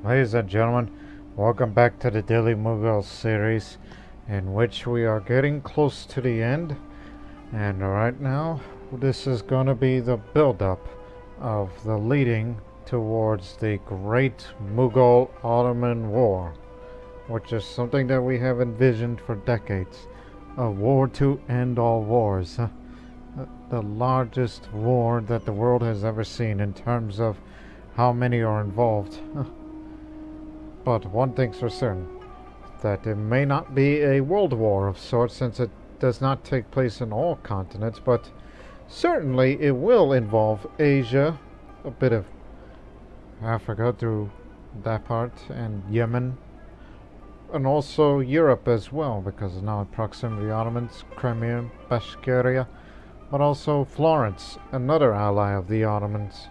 Ladies and gentlemen, welcome back to the Daily Mughal series, in which we are getting close to the end. And right now, this is going to be the build-up of the leading towards the Great Mughal Ottoman War, which is something that we have envisioned for decades. A war to end all wars. The largest war that the world has ever seen in terms of how many are involved. But one thing's for certain, that it may not be a world war of sorts, since it does not take place in all continents, but certainly it will involve Asia, a bit of Africa through that part, and Yemen, and also Europe as well, because of now in proximity Ottomans, Crimea, Bashkiria, but also Florence, another ally of the Ottomans.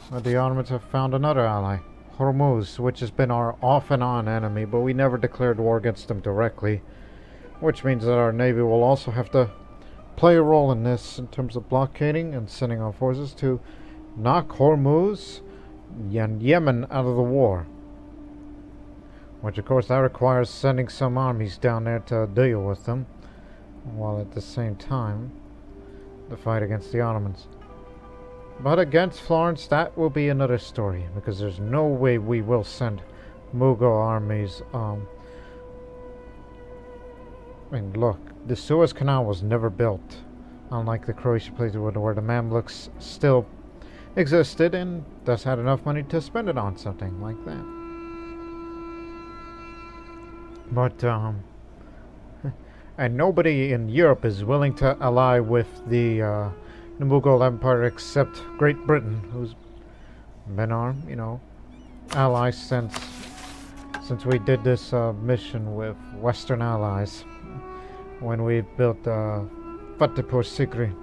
The Ottomans have found another ally, Hormuz, which has been our off and on enemy, but we never declared war against them directly, which means that our navy will also have to play a role in this in terms of blockading and sending our forces to knock Hormuz and Yemen out of the war, which of course that requires sending some armies down there to deal with them, while at the same time the fight against the Ottomans. But against Florence, that will be another story, because there's no way we will send Mughal armies. Look, the Suez Canal was never built, unlike the Croatian place where the Mamluks still existed and thus had enough money to spend it on something like that. But and nobody in Europe is willing to ally with the Mughal Empire except Great Britain, who's been our, allies since we did this mission with Western allies when we built Fatehpur Sikri,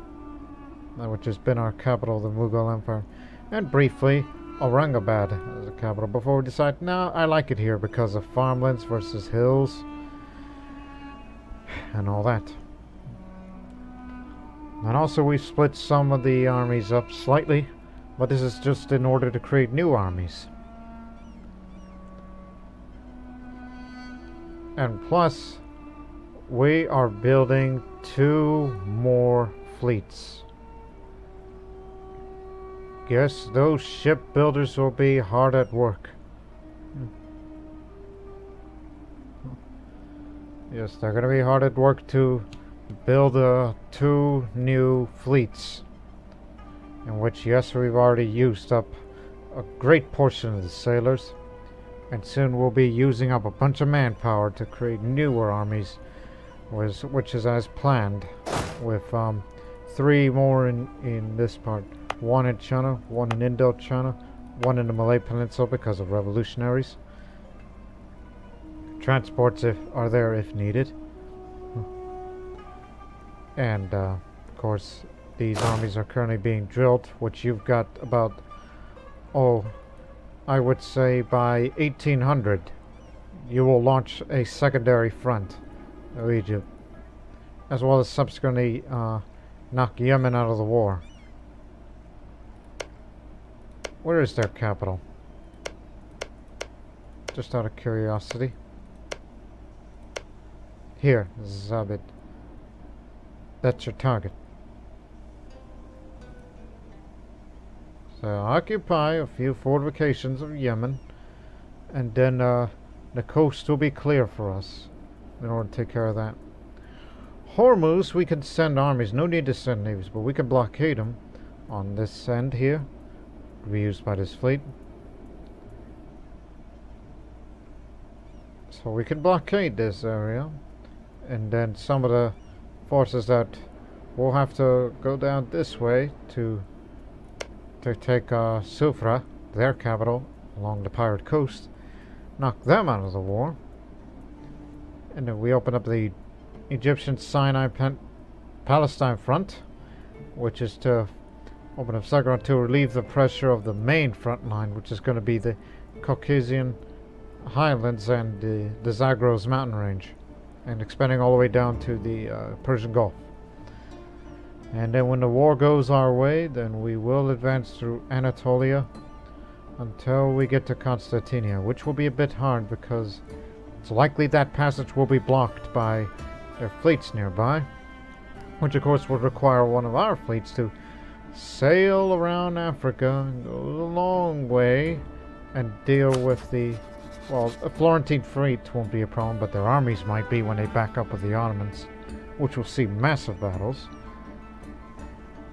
which has been our capital of the Mughal Empire, and briefly Aurangabad as a capital, before we decide, no, I like it here because of farmlands versus hills and all that. And also we split some of the armies up slightly, but this is just in order to create new armies. And plus, we are building 2 more fleets. Yes, those shipbuilders will be hard at work. Yes, they're going to be hard at work to build 2 new fleets, in which, yes, we've already used up a great portion of the sailors, and soon we'll be using up a bunch of manpower to create newer armies, which is as planned, with 3 more in this part. 1 in China, 1 in Indochina, 1 in the Malay Peninsula because of revolutionaries. Transports are there if needed. And of course these armies are currently being drilled, which you've got about, I would say by 1800 you will launch a secondary front of Egypt, as well as subsequently knock Yemen out of the war. Where is their capital? Just out of curiosity. Here, Zabid. That's your target. So occupy a few fortifications of Yemen, and then the coast will be clear for us in order to take care of that. Hormuz, we can send armies. No need to send navies, but we can blockade them on this end here. Be used by this fleet. So we can blockade this area, and then some of the forces that will have to go down this way to take Sufra, their capital, along the pirate coast, knock them out of the war, and then we open up the Egyptian Sinai Palestine front, which is to open up Saqqara to relieve the pressure of the main front line, which is going to be the Caucasian highlands and the Zagros mountain range, and expanding all the way down to the Persian Gulf. And then when the war goes our way, then we will advance through Anatolia, until we get to Constantinia, which will be a bit hard because it's likely that passage will be blocked by their fleets nearby, which of course would require one of our fleets to sail around Africa and go a long way and deal with the, well, a Florentine fleet won't be a problem, but their armies might be when they back up with the Ottomans, which will see massive battles,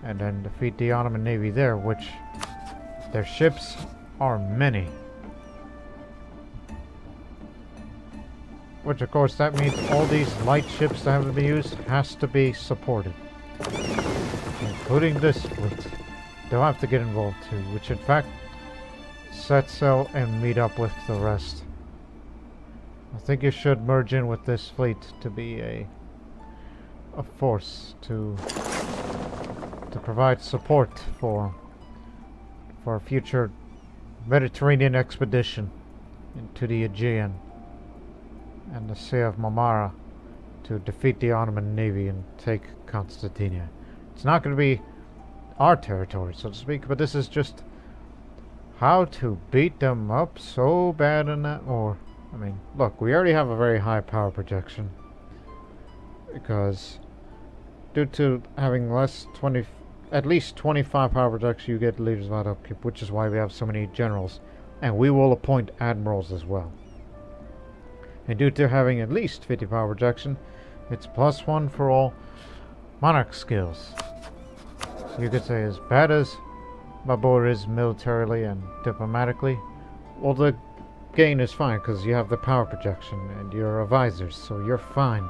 and then defeat the Ottoman navy there, which their ships are many. Which of course that means all these light ships that have to be used has to be supported, including this fleet. They'll have to get involved too, which in fact set sail and meet up with the rest. I think you should merge in with this fleet to be a force to provide support for a future Mediterranean expedition into the Aegean and the Sea of Marmara to defeat the Ottoman navy and take Constantinia. It's not going to be our territory, so to speak, but this is just how to beat them up so bad in that war. I mean, look, we already have a very high power projection because due to having at least 25 power projection, you get leaders without upkeep, which is why we have so many generals, and we will appoint admirals as well. And due to having at least 50 power projection, it's +1 for all monarch skills. You could say as bad as Babur is militarily and diplomatically, well, the gain is fine because you have the power projection and you're advisors, so you're fine.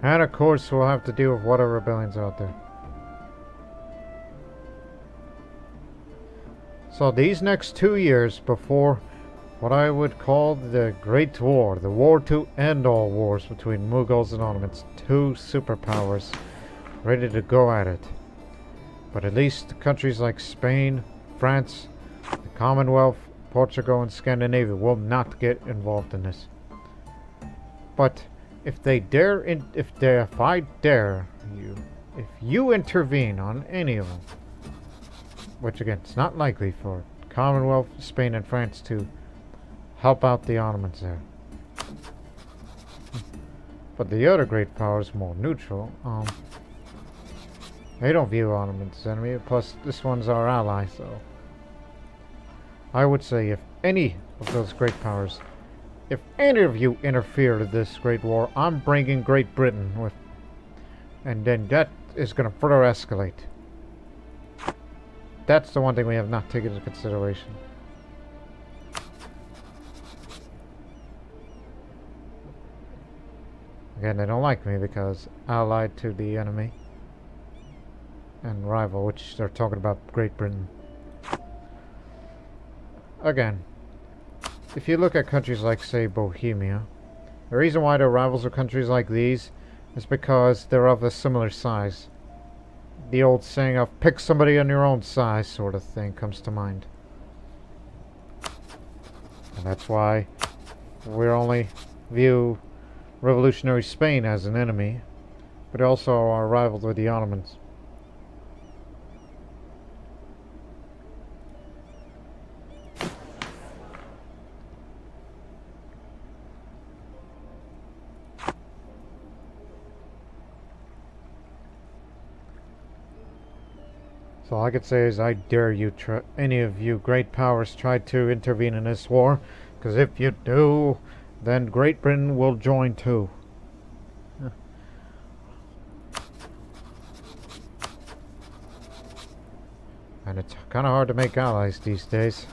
And of course we'll have to deal with whatever rebellions are out there. So these next 2 years before what I would call the Great War, the war to end all wars between Mughals and Ottomans, two superpowers ready to go at it. But at least countries like Spain, France, the Commonwealth, Portugal and Scandinavia will not get involved in this. But if you intervene on any of them, which again, it's not likely for Commonwealth, Spain and France to help out the Ottomans there. But the other great powers, more neutral, they don't view Ottomans as enemy, plus this one's our ally, so I would say if any of those great powers, if any of you interfere with this great war, I'm bringing Great Britain with, and then that is going to further escalate. That's the one thing we have not taken into consideration. Again, they don't like me because allied to the enemy and rival, which they're talking about Great Britain. Again, if you look at countries like, say, Bohemia, the reason why they're rivals of countries like these is because they're of a similar size. The old saying of pick somebody on your own size sort of thing comes to mind. And that's why we only view revolutionary Spain as an enemy, but also our rivals with the Ottomans. So all I could say is I dare you, any of you great powers, try to intervene in this war, because if you do, then Great Britain will join too. And it's kind of hard to make allies these days.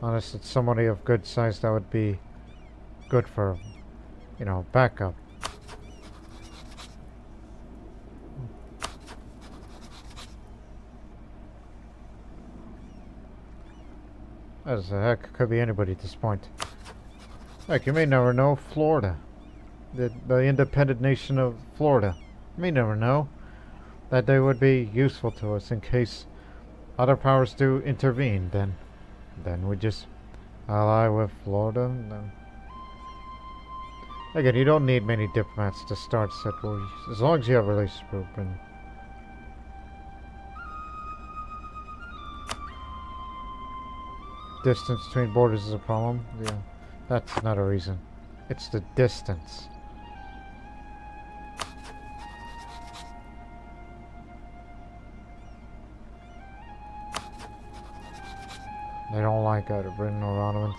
Unless it's somebody of good size that would be good for, you know, backup. As the heck, could be anybody at this point. Heck, you may never know Florida. The independent nation of Florida. You may never know that they would be useful to us in case other powers do intervene. Then we just ally with Florida. And then Again, you don't need many diplomats to start set wars, as long as you have relations open. Distance between borders is a problem. Yeah, that's not a reason. It's the distance. They don't like either Britain or Ottomans.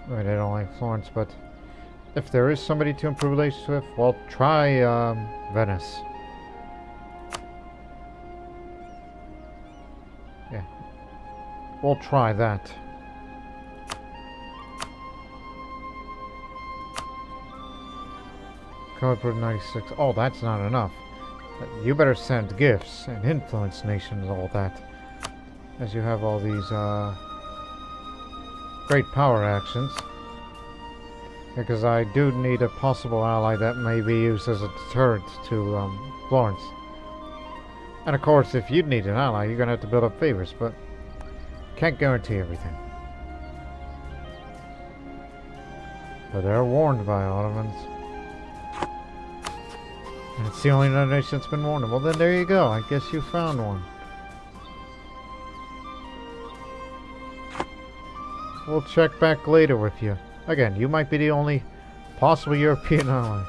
I mean, they don't like Florence, but if there is somebody to improve relations with, well, try Venice. Yeah, we'll try that. Code 96. Oh, that's not enough. You better send gifts and influence nations, all that. As you have all these great power actions. Because I do need a possible ally that may be used as a deterrent to Florence. And of course, if you need an ally, you're going to have to build up favors, but can't guarantee everything. But they're warned by Ottomans. And it's the only nation that's been warned. Well, then there you go. I guess you found one. We'll check back later with you. Again, you might be the only possible European ally.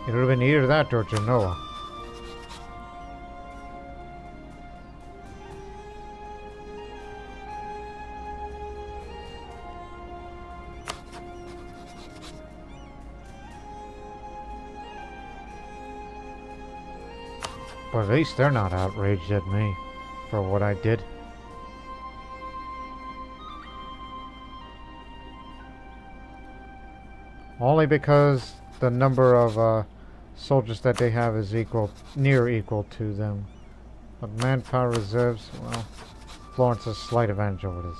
It would have been either that or Genoa. But at least they're not outraged at me for what I did. Only because the number of soldiers that they have is near equal to them. But manpower reserves, well, Florence has a slight advantage over this.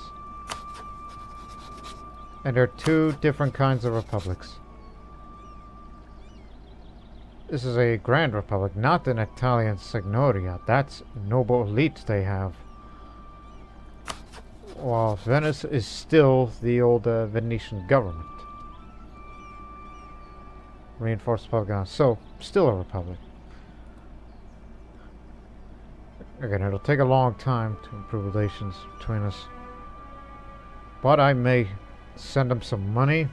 And there are two different kinds of republics. This is a Grand Republic, not an Italian Signoria. That's noble elite they have. While Venice is still the old Venetian government. Reinforced Republic, so still a republic. Again, it'll take a long time to improve relations between us. But I may send them some money,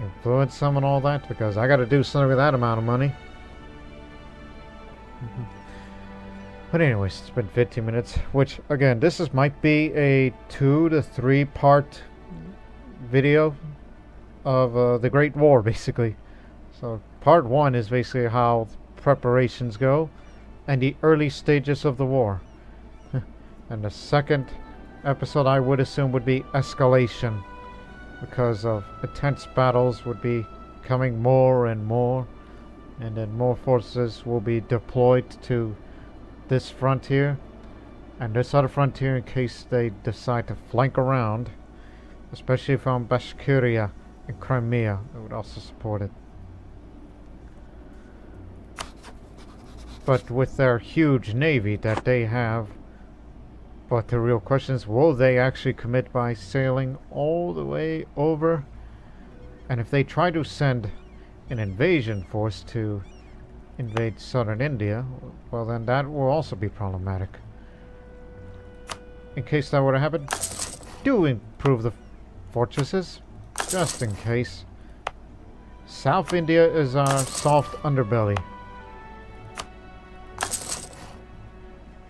influence them and all that, because I gotta do something with that amount of money. But anyways, it's been 15 minutes, which again, might be a 2 to 3 part video of the Great War, basically. So part 1 is basically how preparations go and the early stages of the war. And the second episode, I would assume, would be escalation, because of intense battles would be coming more and more, and then more forces will be deployed to this frontier and this other frontier in case they decide to flank around, especially from Bashkiria and Crimea. It would also support it. But with their huge navy that they have, but the real question is, will they actually commit by sailing all the way over? And if they try to send an invasion force to invade southern India, well then that will also be problematic. In case that were to happen, do improve the fortresses, just in case. South India is our soft underbelly.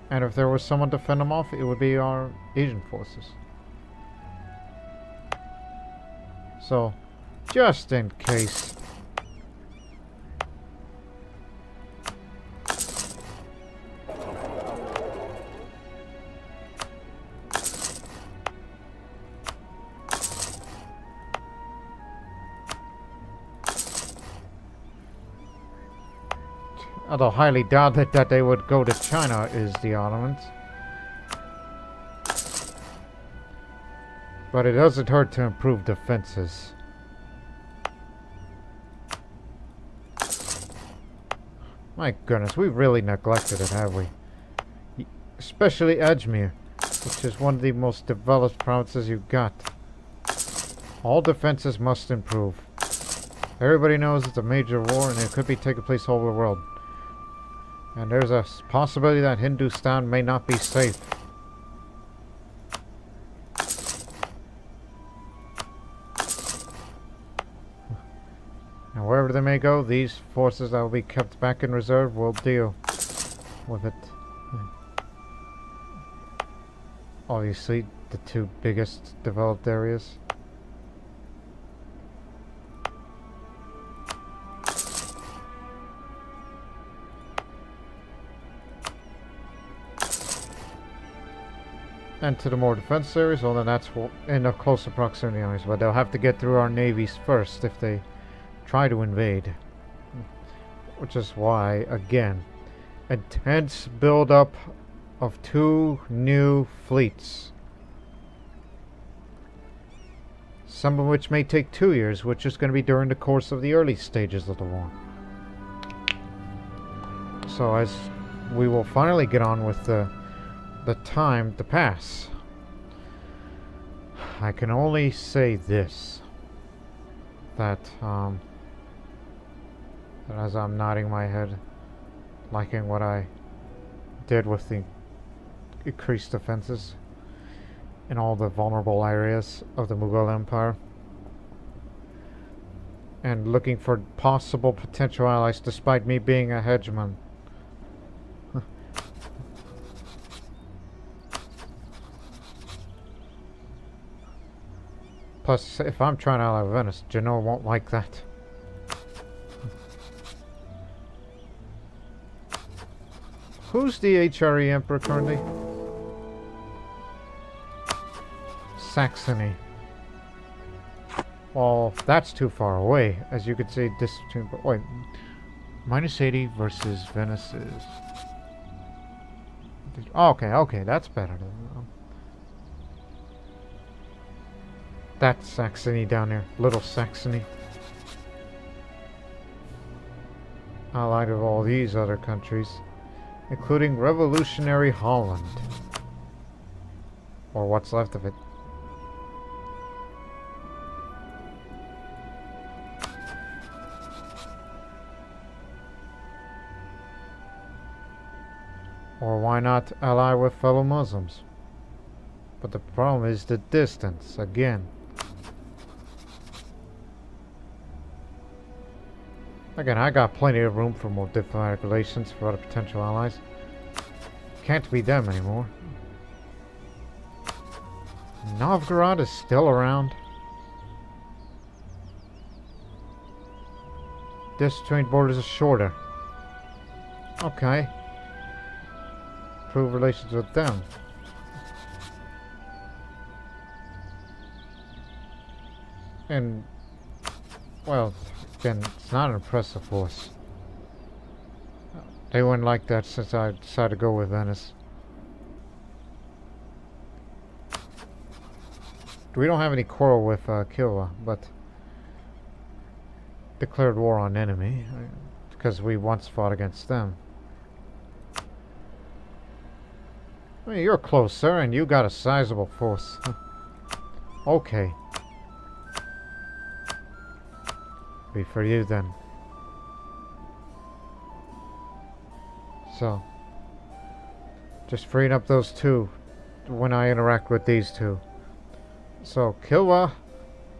And if there was someone to fend them off, it would be our Asian forces. So, just in case. Although highly doubt that they would go to China, is the Ottomans. But it doesn't hurt to improve defenses. My goodness, we've really neglected it, have we? Especially Ajmer, which is one of the most developed provinces you've got. All defenses must improve. Everybody knows it's a major war and it could be taking place all over the world. And there's a possibility that Hindustan may not be safe. And wherever they may go, these forces that will be kept back in reserve will deal with it. Obviously, the two biggest developed areas. And to the more defense areas, well then that's in a closer proximity areas, but they'll have to get through our navies first if they try to invade. Which is why, again, intense build-up of 2 new fleets. Some of which may take 2 years, which is going to be during the course of the early stages of the war. So as we will finally get on with the time to pass, I can only say this, that as I'm nodding my head, liking what I did with the increased defenses in all the vulnerable areas of the Mughal Empire, and looking for possible potential allies despite me being a hegemon. Plus, if I'm trying to ally Venice, Genoa won't like that. Who's the HRE Emperor currently? Saxony. Well, that's too far away. As you can see, this... Wait. -80 versus Venice is... Oh, okay, that's better. That's Saxony down there. Little Saxony. Allied with all these other countries, including revolutionary Holland. Or what's left of it. Or why not ally with fellow Muslims? But the problem is the distance, again. Again, I got plenty of room for more diplomatic relations for other potential allies. Can't be them anymore. Novgorod is still around. This joint borders is shorter. Okay. Improve relations with them. And, well, again, it's not an impressive force. They wouldn't like that since I decided to go with Venice. We don't have any quarrel with Kilwa, but declared war on enemy because we once fought against them. I mean, you're close, sir, and you got a sizable force. Okay. Be for you then. So, just freeing up those two when I interact with these two. So, Kilwa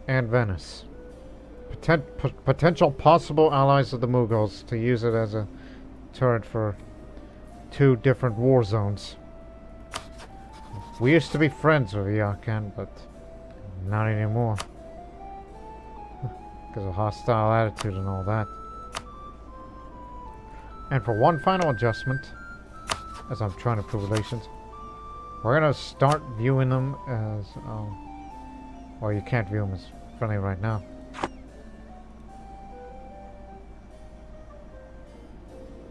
and Venice. Potential possible allies of the Mughals to use it as a turret for 2 different war zones. We used to be friends with Yakan, but not anymore. Because of hostile attitude and all that. And for one final adjustment, as I'm trying to improve relations, we're going to start viewing them as... well, you can't view them as friendly right now.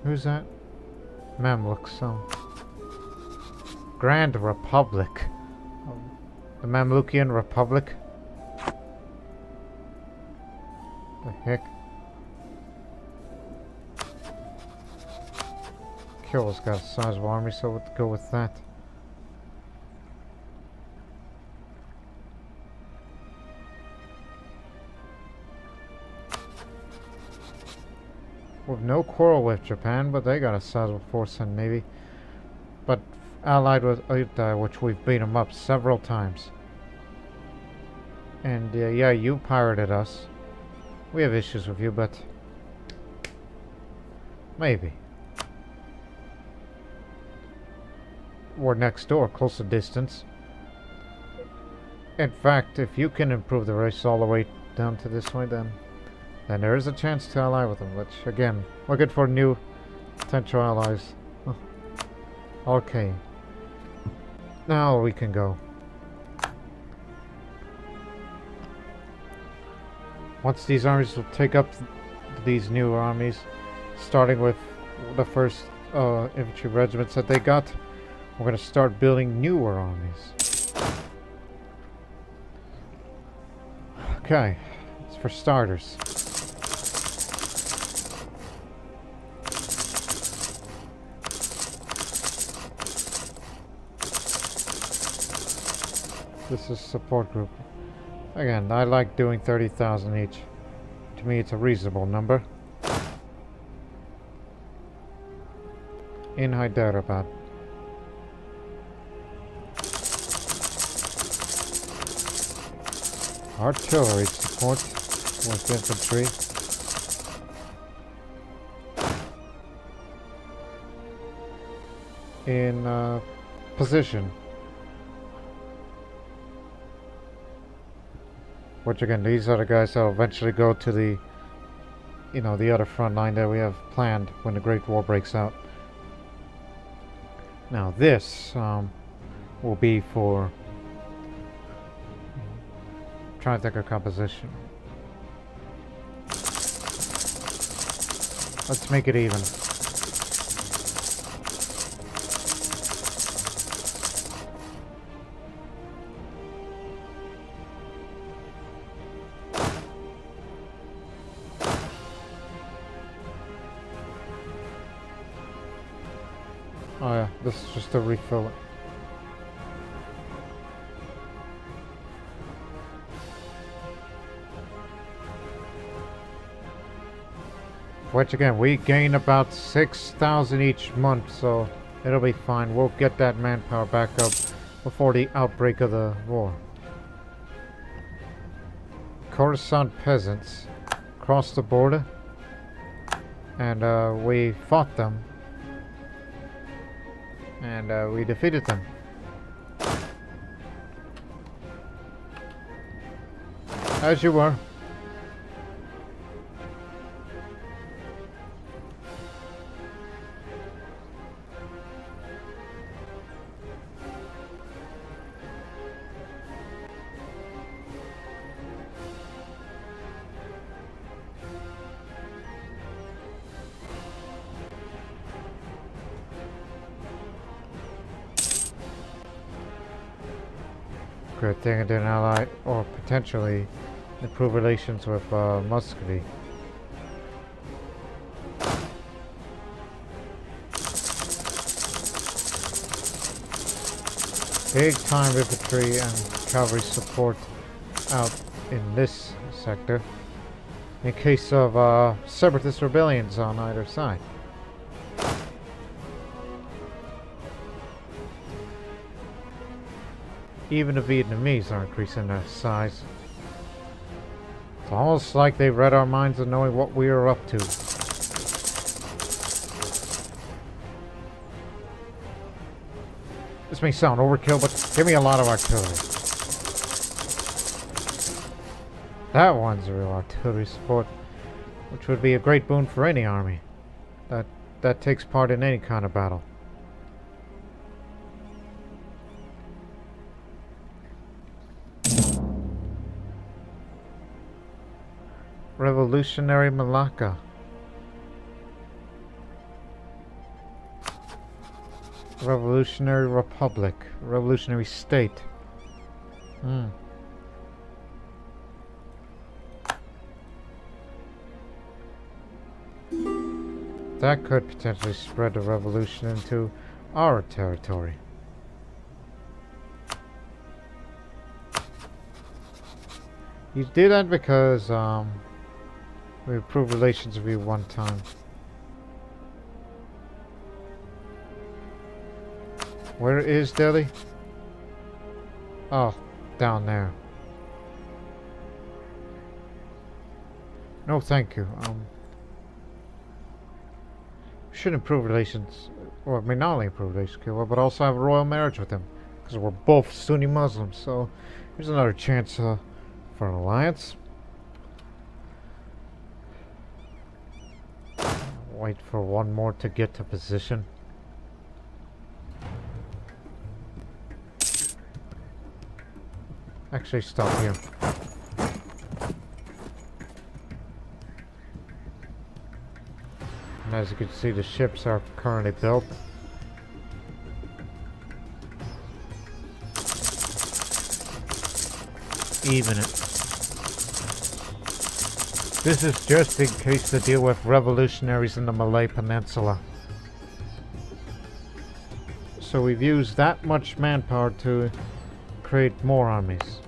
Who's that? Mamluks, Grand Republic. The Mamlukian Republic? The heck? Kill's got a sizable army, so we'll go with that. We've no quarrel with Japan, but they got a sizable force and navy. But allied with Utah, which we've beat them up several times. And yeah, you pirated us. We have issues with you, but maybe. We're next door, closer distance. In fact, if you can improve the race all the way down to this way, then there is a chance to ally with them. Which, again, we're good for new potential allies. Oh. Okay. Now we can go. Once these armies will take up these new armies, starting with the first infantry regiments that they got, we're going to start building newer armies. Okay, it's for starters. This is support group. Again, I like doing 30,000 each. To me, it's a reasonable number. In Hyderabad. Artillery support with infantry. In position. Which again, these are the guys that will eventually go to the, the other front line that we have planned when the Great War breaks out. Now this will be for, trying to think of composition. Let's make it even. Oh yeah, this is just to refill it. Which again, we gain about 6,000 each month, so it'll be fine. We'll get that manpower back up before the outbreak of the war. Khorasan peasants crossed the border, and we fought them. And we defeated them. As you were. Good thing I didn't ally or potentially improve relations with Muscovy. Big time infantry and cavalry support out in this sector in case of separatist rebellions on either side. Even the Vietnamese are increasing their size. It's almost like they read our minds and knowing what we are up to. This may sound overkill, but give me a lot of artillery. That one's real artillery support, which would be a great boon for any army that takes part in any kind of battle. Revolutionary Malacca. Revolutionary Republic. Revolutionary State. Hmm. That could potentially spread the revolution into our territory. You did that because we improved relations with you one time. Where is Delhi? Oh, down there. No, thank you. We should improve relations. Well, I mean, not only improve relations, but also have a royal marriage with him, because we're both Sunni Muslims. So here's another chance for an alliance. Wait for one more to get to position. Actually, stop here. And as you can see, the ships are currently built. Even it. This is just in case to deal with revolutionaries in the Malay Peninsula. So we've used that much manpower to create more armies.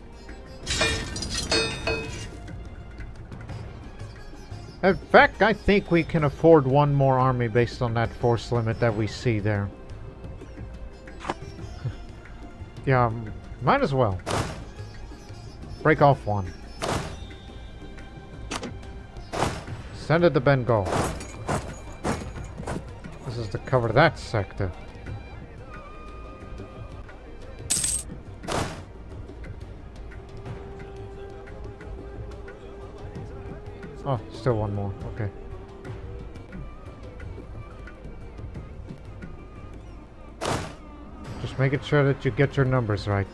In fact, I think we can afford one more army based on that force limit that we see there. Yeah, might as well. Break off one. Send it to Bengal. This is to cover that sector. Oh, still one more. Okay. Just making sure that you get your numbers right.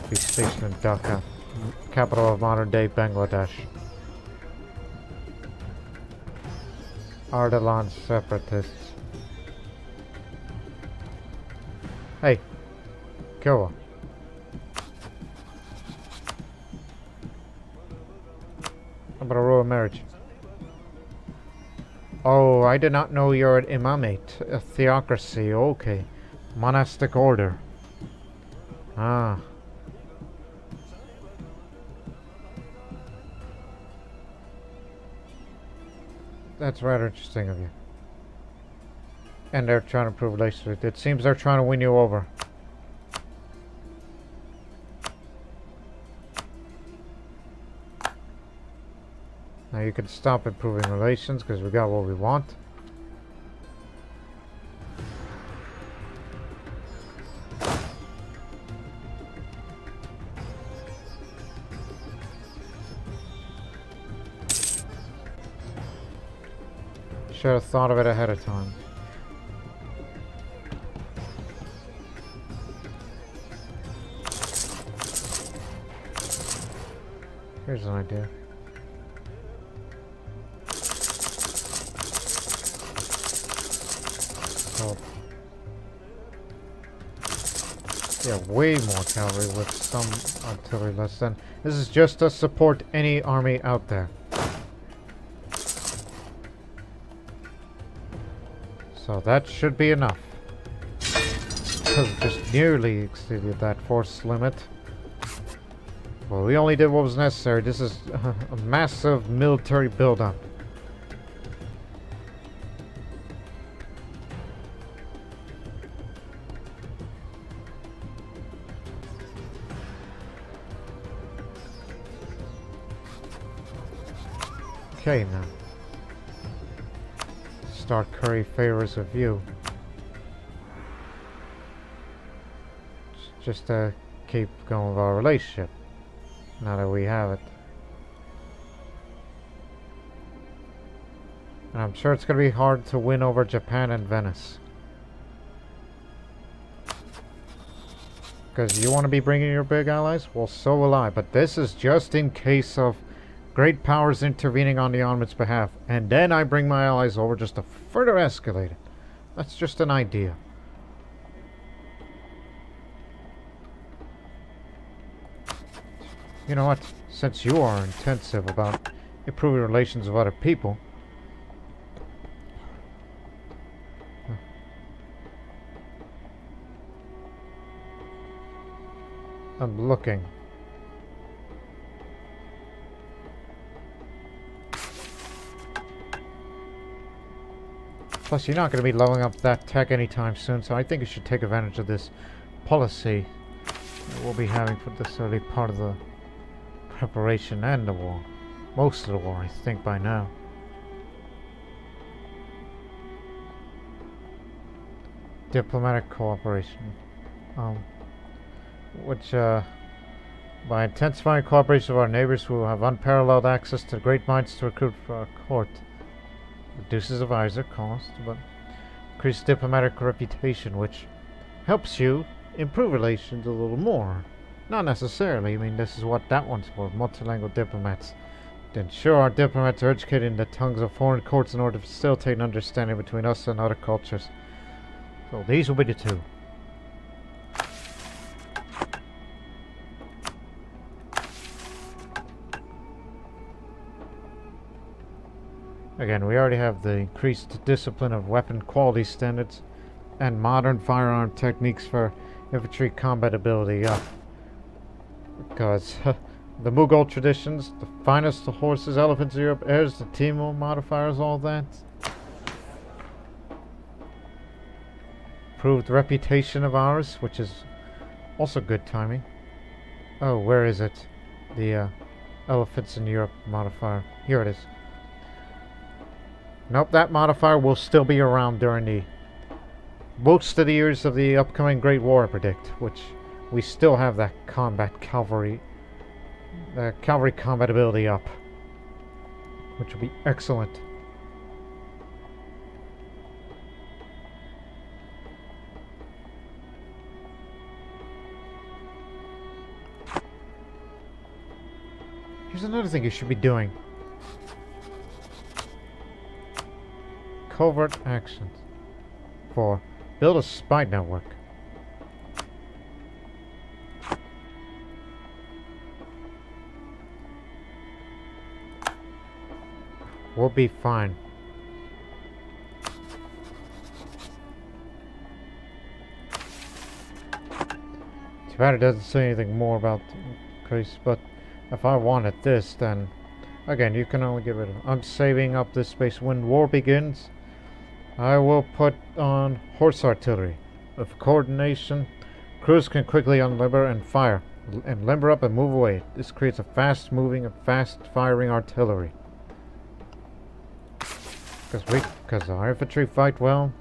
Be stationed in Dhaka, capital of modern-day Bangladesh. Ardalan separatists. Hey. Kill her. How about a royal marriage? Oh, I did not know you're an imamate. A theocracy, okay. Monastic order. Ah. That's rather interesting of you. And they're trying to prove relations. It seems they're trying to win you over. Now you can stop improving relations because we got what we want. Should have thought of it ahead of time. Here's an idea. Oh. Yeah, way more cavalry with some artillery less than. This is just to support any army out there. So that should be enough. Because it just nearly exceeded that force limit. Well, we only did what was necessary. This is a massive military buildup. Okay, now. Start curry favors with you. Just to keep going with our relationship. Now that we have it. And I'm sure it's going to be hard to win over Japan and Venice. Because you want to be bringing your big allies? Well, so will I. But this is just in case of great powers intervening on the Ottomans' behalf, and then I bring my allies over just to further escalate it. That's just an idea. You know what? Since you are intensive about improving relations with other people, I'm looking. Plus, you're not going to be leveling up that tech anytime soon, so I think you should take advantage of this policy that we'll be having for this early part of the preparation and the war. Most of the war, I think, by now. Diplomatic cooperation. By intensifying cooperation with our neighbors, we will have unparalleled access to great minds to recruit for our court. Reduces advisor cost, but increases diplomatic reputation, which helps you improve relations a little more. Not necessarily. I mean, this is what that one's for, multilingual diplomats. To ensure our diplomats are educated in the tongues of foreign courts in order to facilitate an understanding between us and other cultures. So these will be the two. Again, we already have the increased discipline of weapon quality standards and modern firearm techniques for infantry combat ability up. Because the Mughal traditions, the finest of horses, elephants of Europe, heirs, the Timur modifiers, all that. Proved reputation of ours, which is also good timing. Oh, where is it? The elephants in Europe modifier. Here it is. Nope, that modifier will still be around during the most of the years of the upcoming Great War, I predict, which we still have that cavalry combat ability up, which will be excellent. Here's another thing you should be doing. Covert actions. 4. Build a spy network. We'll be fine. Too bad it doesn't say anything more about Chris, but if I wanted this, then again, you can only get rid of it. I'm saving up this space. When war begins, I will put on horse artillery. With coordination, crews can quickly unlimber and fire, and limber up and move away. This creates a fast-moving and fast-firing artillery. Because our infantry fight well,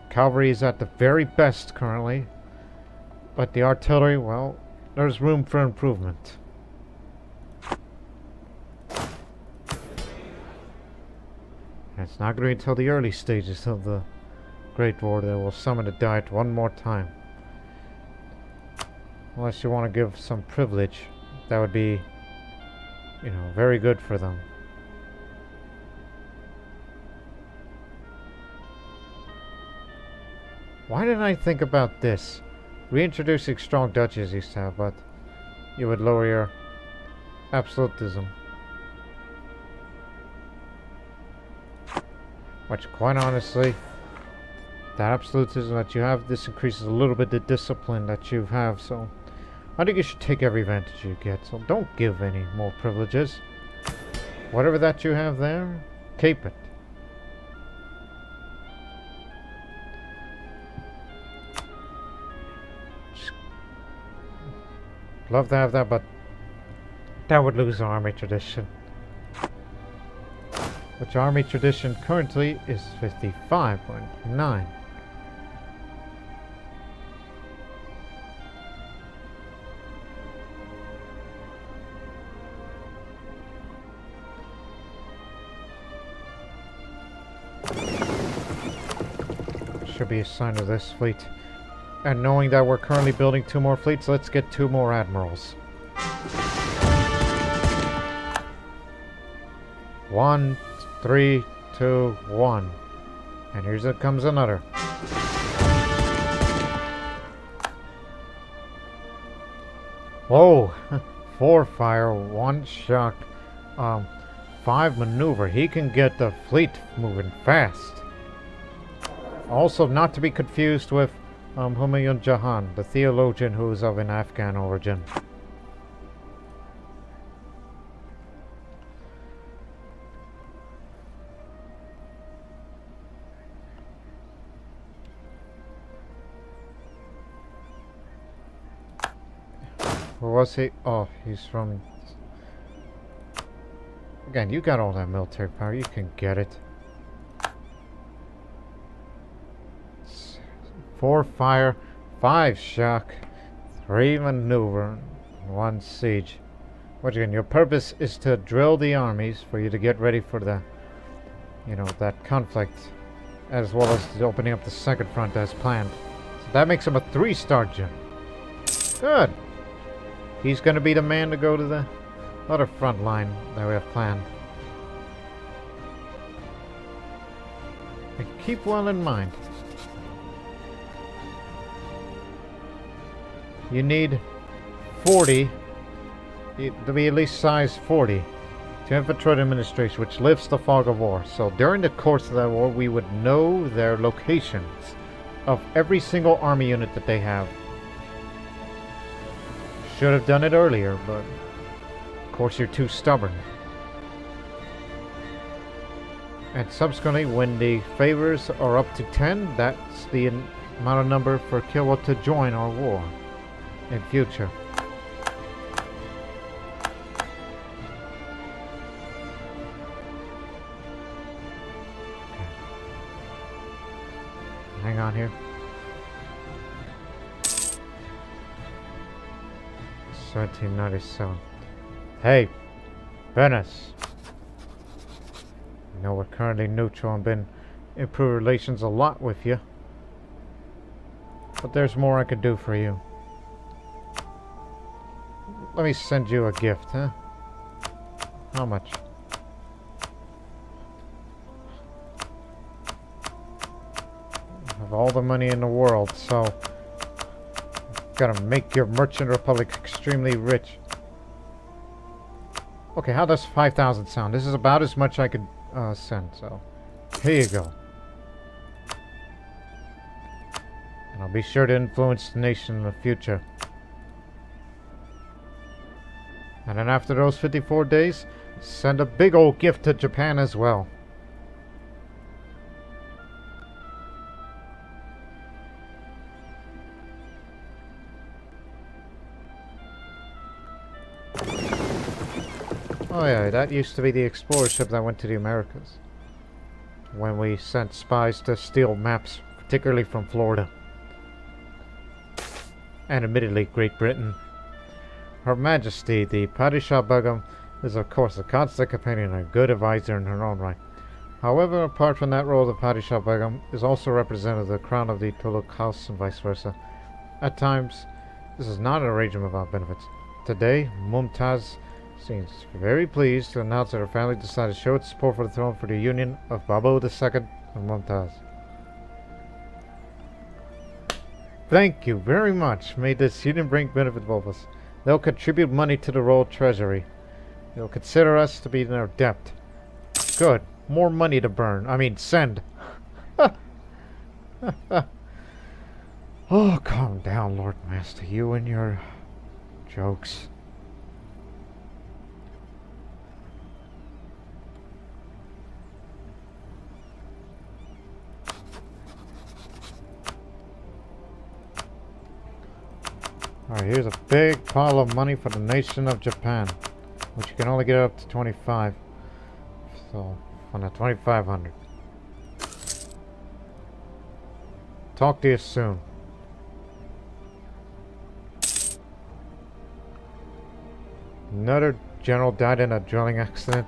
cavalry is at the very best currently, but the artillery, well, there's room for improvement. It's not going to be until the early stages of the Great War that we'll summon the Diet one more time. Unless you want to give some privilege, that would be, you know, very good for them. Why didn't I think about this? Reintroducing strong duchies used to have, but you would lower your absolutism. Which, quite honestly, that absolutism that you have, this increases a little bit the discipline that you have, so I think you should take every advantage you get, so don't give any more privileges. Whatever that you have there, keep it. Love to have that, but that would lose army tradition. Which army tradition currently is 55.9. Should be a sign of this fleet. And knowing that we're currently building 2 more fleets, let's get 2 more admirals. 1, 3, 2, 1. And here comes another. Whoa! 4 fire, 1 shock, 5 maneuver. He can get the fleet moving fast. Also, not to be confused with Humayun Jahan, the theologian who is of an Afghan origin. Where was he? Oh, he's from... Again, you got all that military power. You can get it. 4 fire, 5 shock, 3 maneuver, 1 siege. Once again, your purpose is to drill the armies for you to get ready for the, you know, that conflict, as well as opening up the second front as planned. So that makes him a 3-star general. Good. He's going to be the man to go to the other front line that we have planned. And keep well in mind, you need 40 to be at least size 40 to infiltrate administration, which lifts the fog of war. So during the course of that war, we would know their locations of every single army unit that they have. Should have done it earlier, but of course you're too stubborn. And subsequently, when the favors are up to 10, that's the amount of number for Kilwa to join our war in future. Okay. Hang on here. 1797. Hey, Venice. I know we're currently neutral and been improving relations a lot with you, but there's more I could do for you. Let me send you a gift, huh? How much? I have all the money in the world, so gotta make your merchant republic extremely rich. Okay, how does 5,000 sound? This is about as much I could send, so here you go. And I'll be sure to influence the nation in the future. And then after those 54 days, send a big old gift to Japan as well. Oh yeah, that used to be the explorer ship that went to the Americas, when we sent spies to steal maps, particularly from Florida. And admittedly, Great Britain. Her Majesty, the Padishah Begum, is of course a constant companion and a good advisor in her own right. However, apart from that role, the Padishah Begum is also representative of the crown of the Tuluk house and vice versa. At times, this is not an arrangement without benefits. Today, Mumtaz seems very pleased to announce that her family decided to show its support for the throne for the union of Babu II and Mumtaz. Thank you very much. May this union bring benefit to both of us. They'll contribute money to the royal treasury. They'll consider us to be in their debt. Good. More money to burn. I mean, send. Oh, calm down, Lord Master. You and your jokes. Alright, here's a big pile of money for the nation of Japan, which you can only get up to 25. So, on the 2,500. Talk to you soon. Another general died in a drilling accident.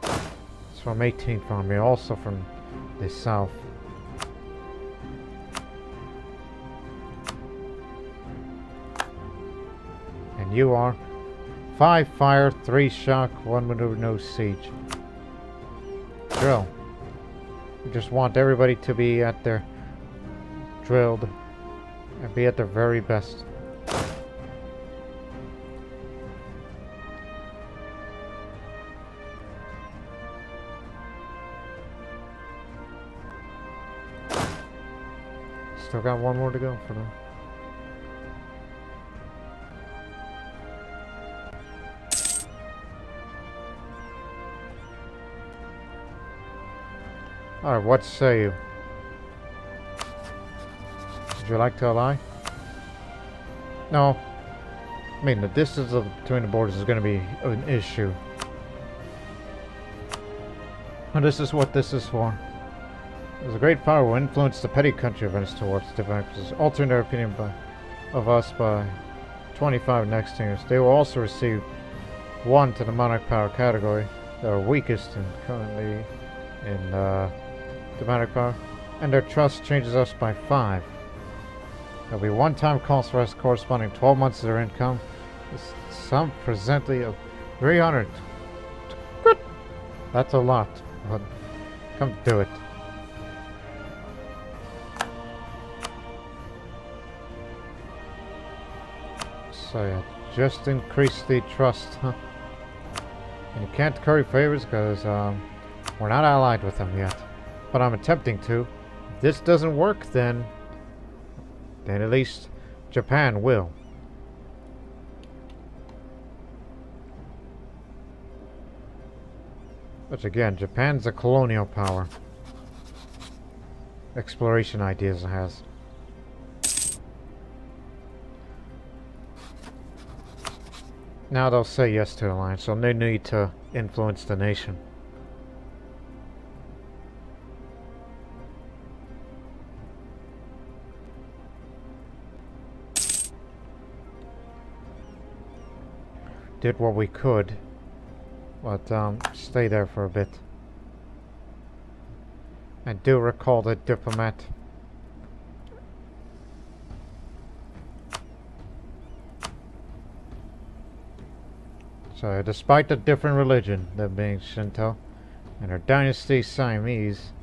It's from 18th Army, also from the south. And you are 5 fire, 3 shock, 1 maneuver, no siege. drill. We just want everybody to be at their drilled and be at their very best. Still got one more to go for them. Alright, what say you? Would you like to ally? No. I mean, the distance between the borders is going to be an issue. And this is what this is for. As a great power will influence the petty country events towards democracies, altering their opinion of us by 25 next years. They will also receive 1 to the monarch power category. They are weakest and currently in the monarch power. And their trust changes us by 5. There'll be one-time cost for us corresponding 12 months of their income. Some presently of 300. Good. That's a lot, but come do it. So yeah, just increase the trust, huh? And you can't curry favors because we're not allied with them yet. But I'm attempting to. If this doesn't work, then at least Japan will. Which again, Japan's a colonial power. Exploration ideas it has. Now they'll say yes to the alliance, so no need to influence the nation. Did what we could, but stay there for a bit. And do recall the diplomat. So, despite the different religion, them being Shinto, and their dynasty Siamese,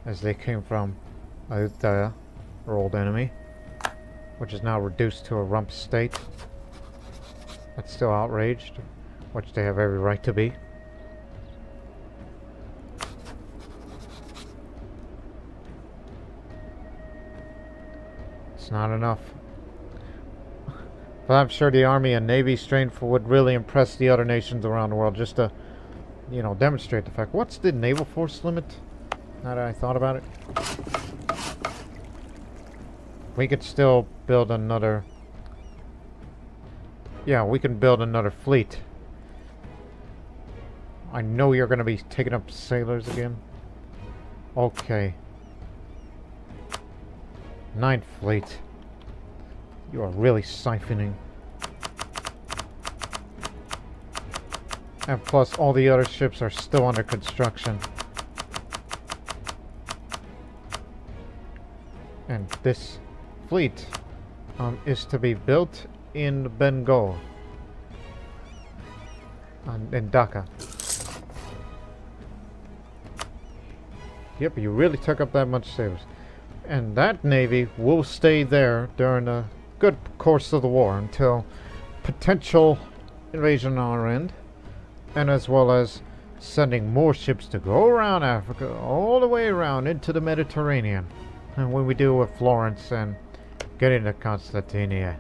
as they came from Ayutthaya, our old enemy, which is now reduced to a rump state. That's still outraged, which they have every right to be. It's not enough. But I'm sure the Army and Navy strength would really impress the other nations around the world just to, you know, demonstrate the fact. What's the naval force limit? Now that I thought about it. We could still build another... Yeah, we can build another fleet. I know you're going to be taking up sailors again. Okay. 9th Fleet. You are really siphoning. And plus, all the other ships are still under construction. And this fleet is to be built in Bengal. In Dhaka. Yep, you really took up that much sailors. And that navy will stay there during a good course of the war until potential invasion on our end, and as well as sending more ships to go around Africa all the way around into the Mediterranean, and when we deal with Florence and get into Constantinople.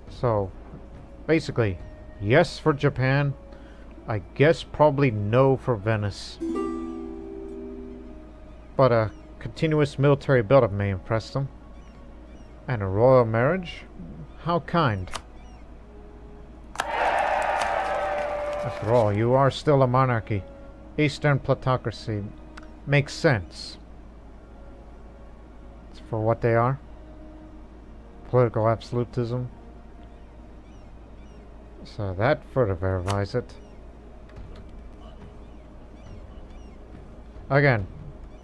So basically, yes for Japan, I guess probably no for Venice. But a continuous military buildup may impress them. And a royal marriage? How kind. After all, you are still a monarchy. Eastern plutocracy makes sense. It's for what they are. Political absolutism. So that further verifies it. Again,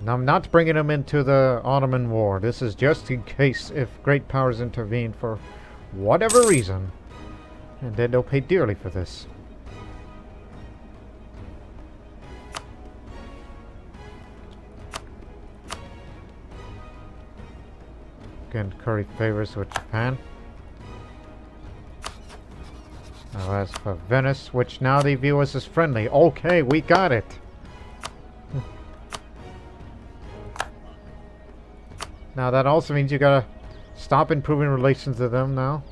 I'm not bringing them into the Ottoman War. This is just in case if great powers intervene for whatever reason. And then they'll pay dearly for this. Again, curry favors with Japan. Now as for Venice, which now they view us as friendly. Okay, we got it. Now that also means you gotta stop improving relations with them now.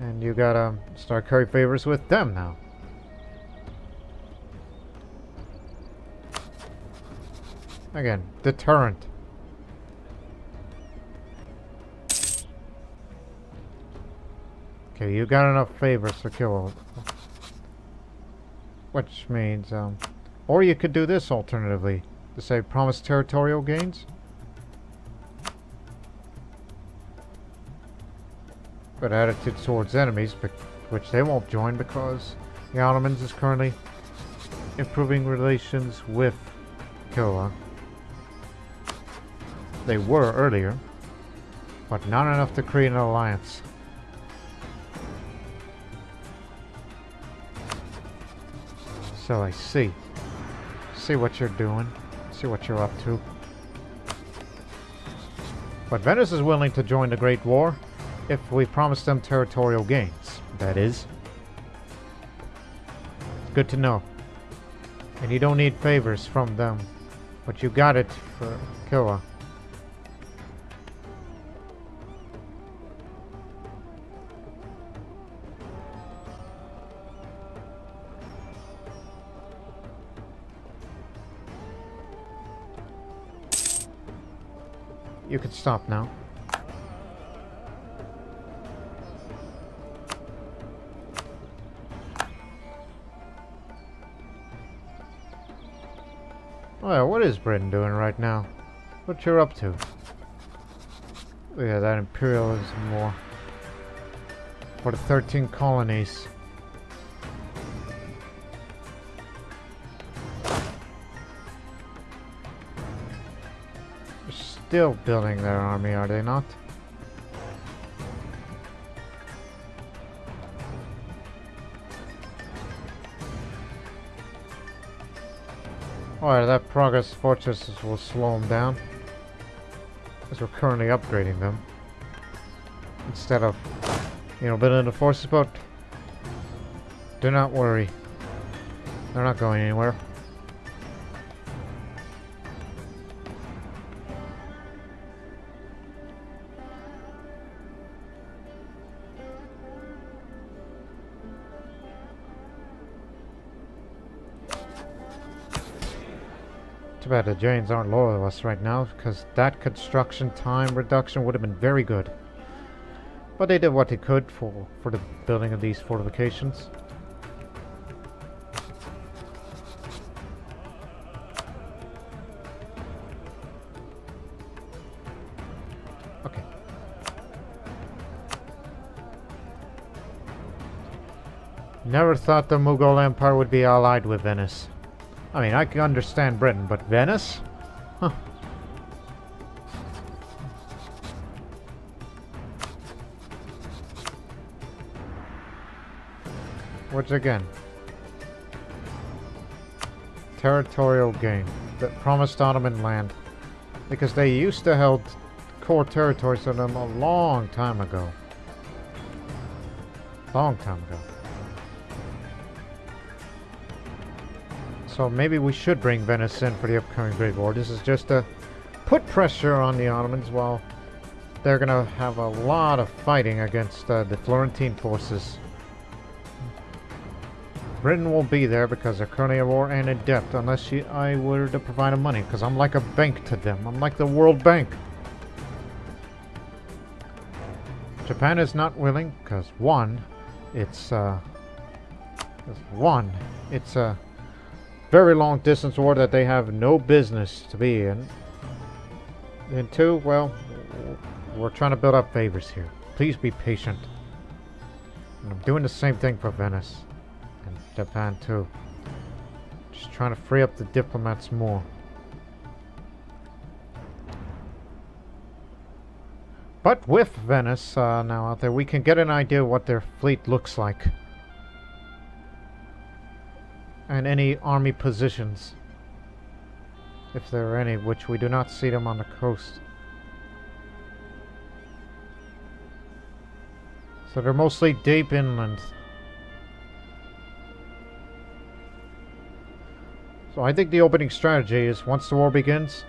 And you gotta start curry favors with them now. Again, deterrent. Okay, you got enough favors to kill. Which means, or you could do this alternatively. To say promise territorial gains. But attitude towards enemies, which they won't join because the Ottomans is currently improving relations with Killa. They were earlier, but not enough to create an alliance. So I see what you're doing, see what you're up to. But Venice is willing to join the Great War if we promise them territorial gains, that is. Good to know. And you don't need favors from them, but you got it for Killa. You can stop now. Well, what is Britain doing right now? What you're up to? Yeah, that imperialism war. For the 13 colonies. They're still building their army, are they not? Alright, that progress fortresses will slow them down. As we're currently upgrading them. Instead of, building the forces, but do not worry. They're not going anywhere. Too bad the Jains aren't loyal to us right now, because that construction time reduction would have been very good. But they did what they could for the building of these fortifications. Okay. Never thought the Mughal Empire would be allied with Venice. I mean, I can understand Britain, but Venice? Huh. Which again, territorial gain that promised Ottoman land, because they used to hold core territories of them a long time ago. Long time ago. So maybe we should bring Venice in for the upcoming Great War. This is just to put pressure on the Ottomans while they're gonna have a lot of fighting against the Florentine forces. Britain will be there because they're currently at war and in debt, unless I were to provide them money, because I'm like a bank to them. I'm like the World Bank. Japan is not willing, because it's a very long distance war that they have no business to be in. And two, well, we're trying to build up favors here. Please be patient. And I'm doing the same thing for Venice. And Japan too. Just trying to free up the diplomats more. But with Venice now out there, we can get an idea what their fleet looks like. And any army positions. If there are any, which we do not see them on the coast. So they're mostly deep inland. So I think the opening strategy is, once the war begins,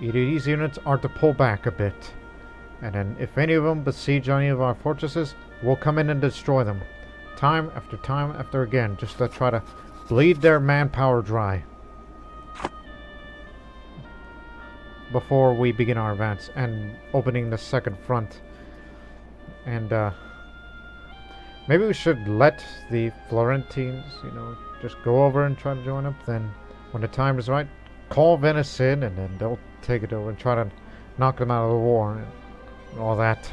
these units are to pull back a bit. And then if any of them besiege any of our fortresses, we'll come in and destroy them. Time after again, just to try to bleed their manpower dry. Before we begin our advance and opening the second front. And maybe we should let the Florentines, you know, just go over and try to join up. Then when the time is right, call Venice in, and then they'll take it over and try to knock them out of the war and all that.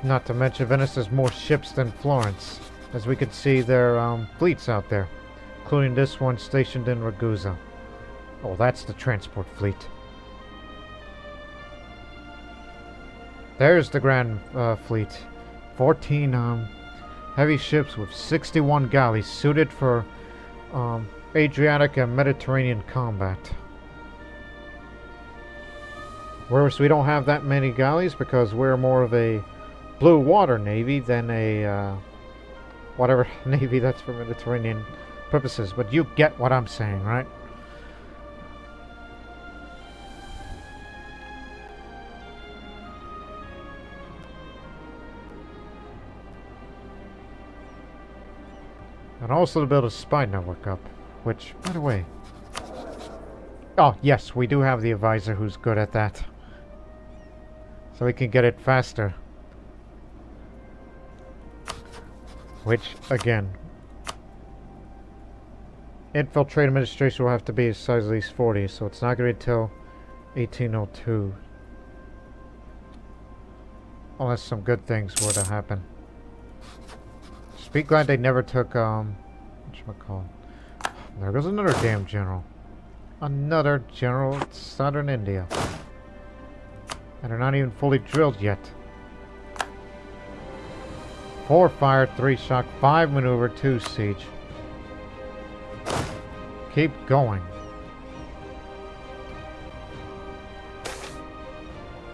Not to mention Venice has more ships than Florence, as we could see their fleets out there, including this one stationed in Ragusa. Oh, that's the transport fleet. There's the Grand Fleet. 14 heavy ships with 61 galleys suited for Adriatic and Mediterranean combat. Whereas we don't have that many galleys because we're more of a blue water navy than a whatever navy that's for Mediterranean purposes. But you get what I'm saying, right? And also to build a spy network up, which, by the way... Oh, yes, we do have the advisor who's good at that. So we can get it faster. Which, again... Infiltrate administration will have to be a size at least 40, so it's not going to be until 1802. Unless some good things were to happen. Be glad they never took, whatchamacallit. There goes another damn general. Another general in southern India. And they're not even fully drilled yet. 4 fire, 3 shock, 5 maneuver, 2 siege. Keep going.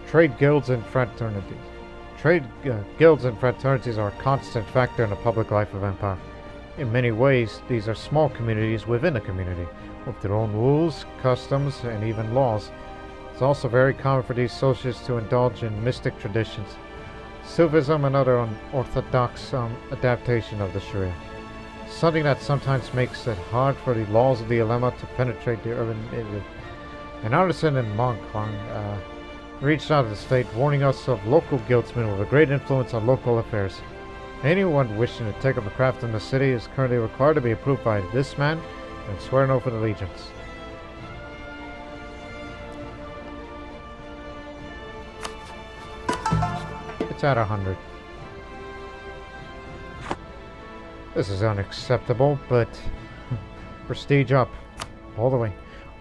Trade guilds and fraternities. Trade guilds and fraternities are a constant factor in the public life of Empire. In many ways, these are small communities within a community, with their own rules, customs, and even laws. It's also very common for these associates to indulge in mystic traditions, Sufism, and other unorthodox adaptation of the Sharia. Something that sometimes makes it hard for the laws of the ulema to penetrate the urban area. An artisan in Mongkong reached out to the state, warning us of local guildsmen with a great influence on local affairs. Anyone wishing to take up a craft in the city is currently required to be approved by this man and swear an oath of allegiance. It's at 100. This is unacceptable, but prestige up all the way.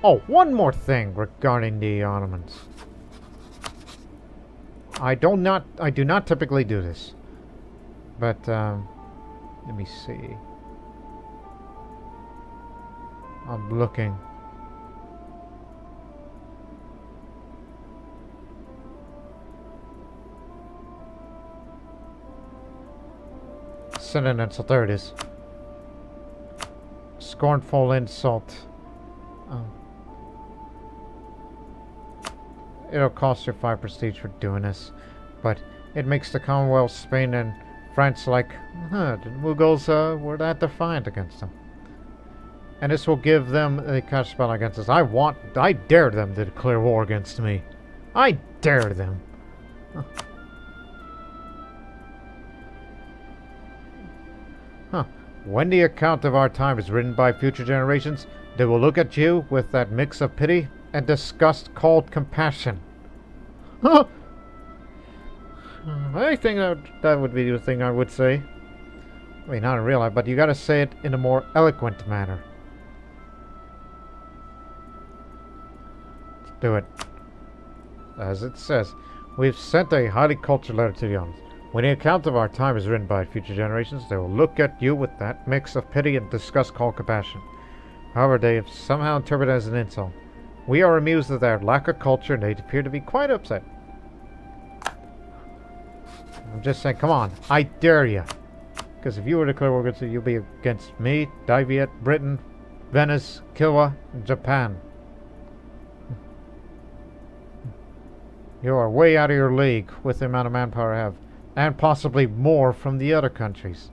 Oh, one more thing regarding the Ottomans. I do not typically do this, but let me see. I'm looking. Synonyms, so there it is. Scornful insult. It'll cost you 5 prestige for doing this, but it makes the Commonwealth, Spain, and France like, the Mughals were that defiant against them. And this will give them a cash spell against us. I dare them to declare war against me. I dare them. When the account of our time is written by future generations, they will look at you with that mix of pity and disgust called compassion. I think that would be the thing I would say. I mean, not in real life, but you gotta say it in a more eloquent manner. Let's do it. as it says. We've sent a highly cultured letter to the Ottomans. When the account of our time is written by future generations, they will look at you with that mix of pity and disgust called compassion. However, they have somehow interpreted it as an insult. We are amused at their lack of culture, and they appear to be quite upset. I'm just saying, come on, I dare you. Because if you were to declare war against it, you'll be against me, Daviet, Britain, Venice, Kilwa, and Japan. You are way out of your league with the amount of manpower I have. And possibly more from the other countries.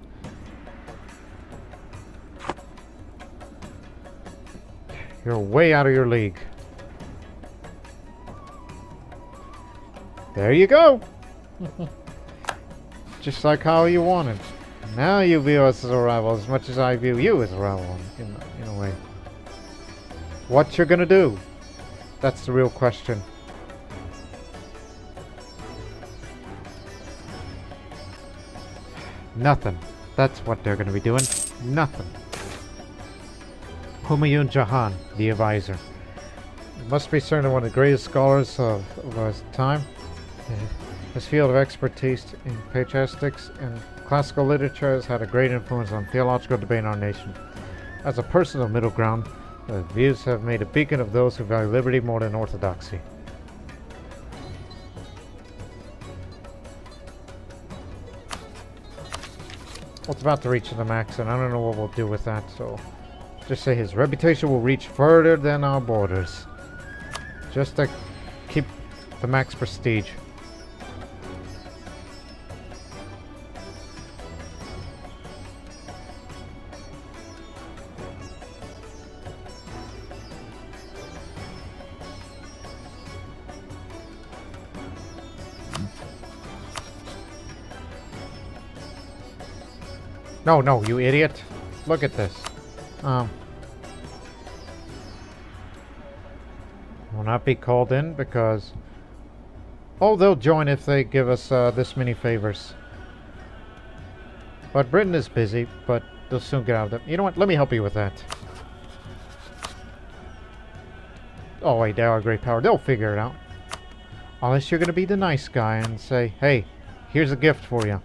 You're way out of your league. There you go. Just like how you wanted. Now you view us as a rival as much as I view you as a rival, in a way. What you're gonna do? That's the real question. Nothing. That's what they're gonna be doing. Nothing. Humayun Jahan, the advisor. It must be certainly one of the greatest scholars of our time. His field of expertise in patristics and classical literature has had a great influence on theological debate in our nation. As a person of middle ground, his views have made a beacon of those who value liberty more than orthodoxy. Well, it's about to reach the max, and I don't know what we'll do with that, so just say his reputation will reach further than our borders. Just to keep the max prestige. No, no, you idiot. Look at this. Will not be called in because... Oh, they'll join if they give us this many favors. But Britain is busy, but they'll soon get out of it. You know what? Let me help you with that. Oh, wait, they are a great power. They'll figure it out. Unless you're going to be the nice guy and say, hey, here's a gift for you.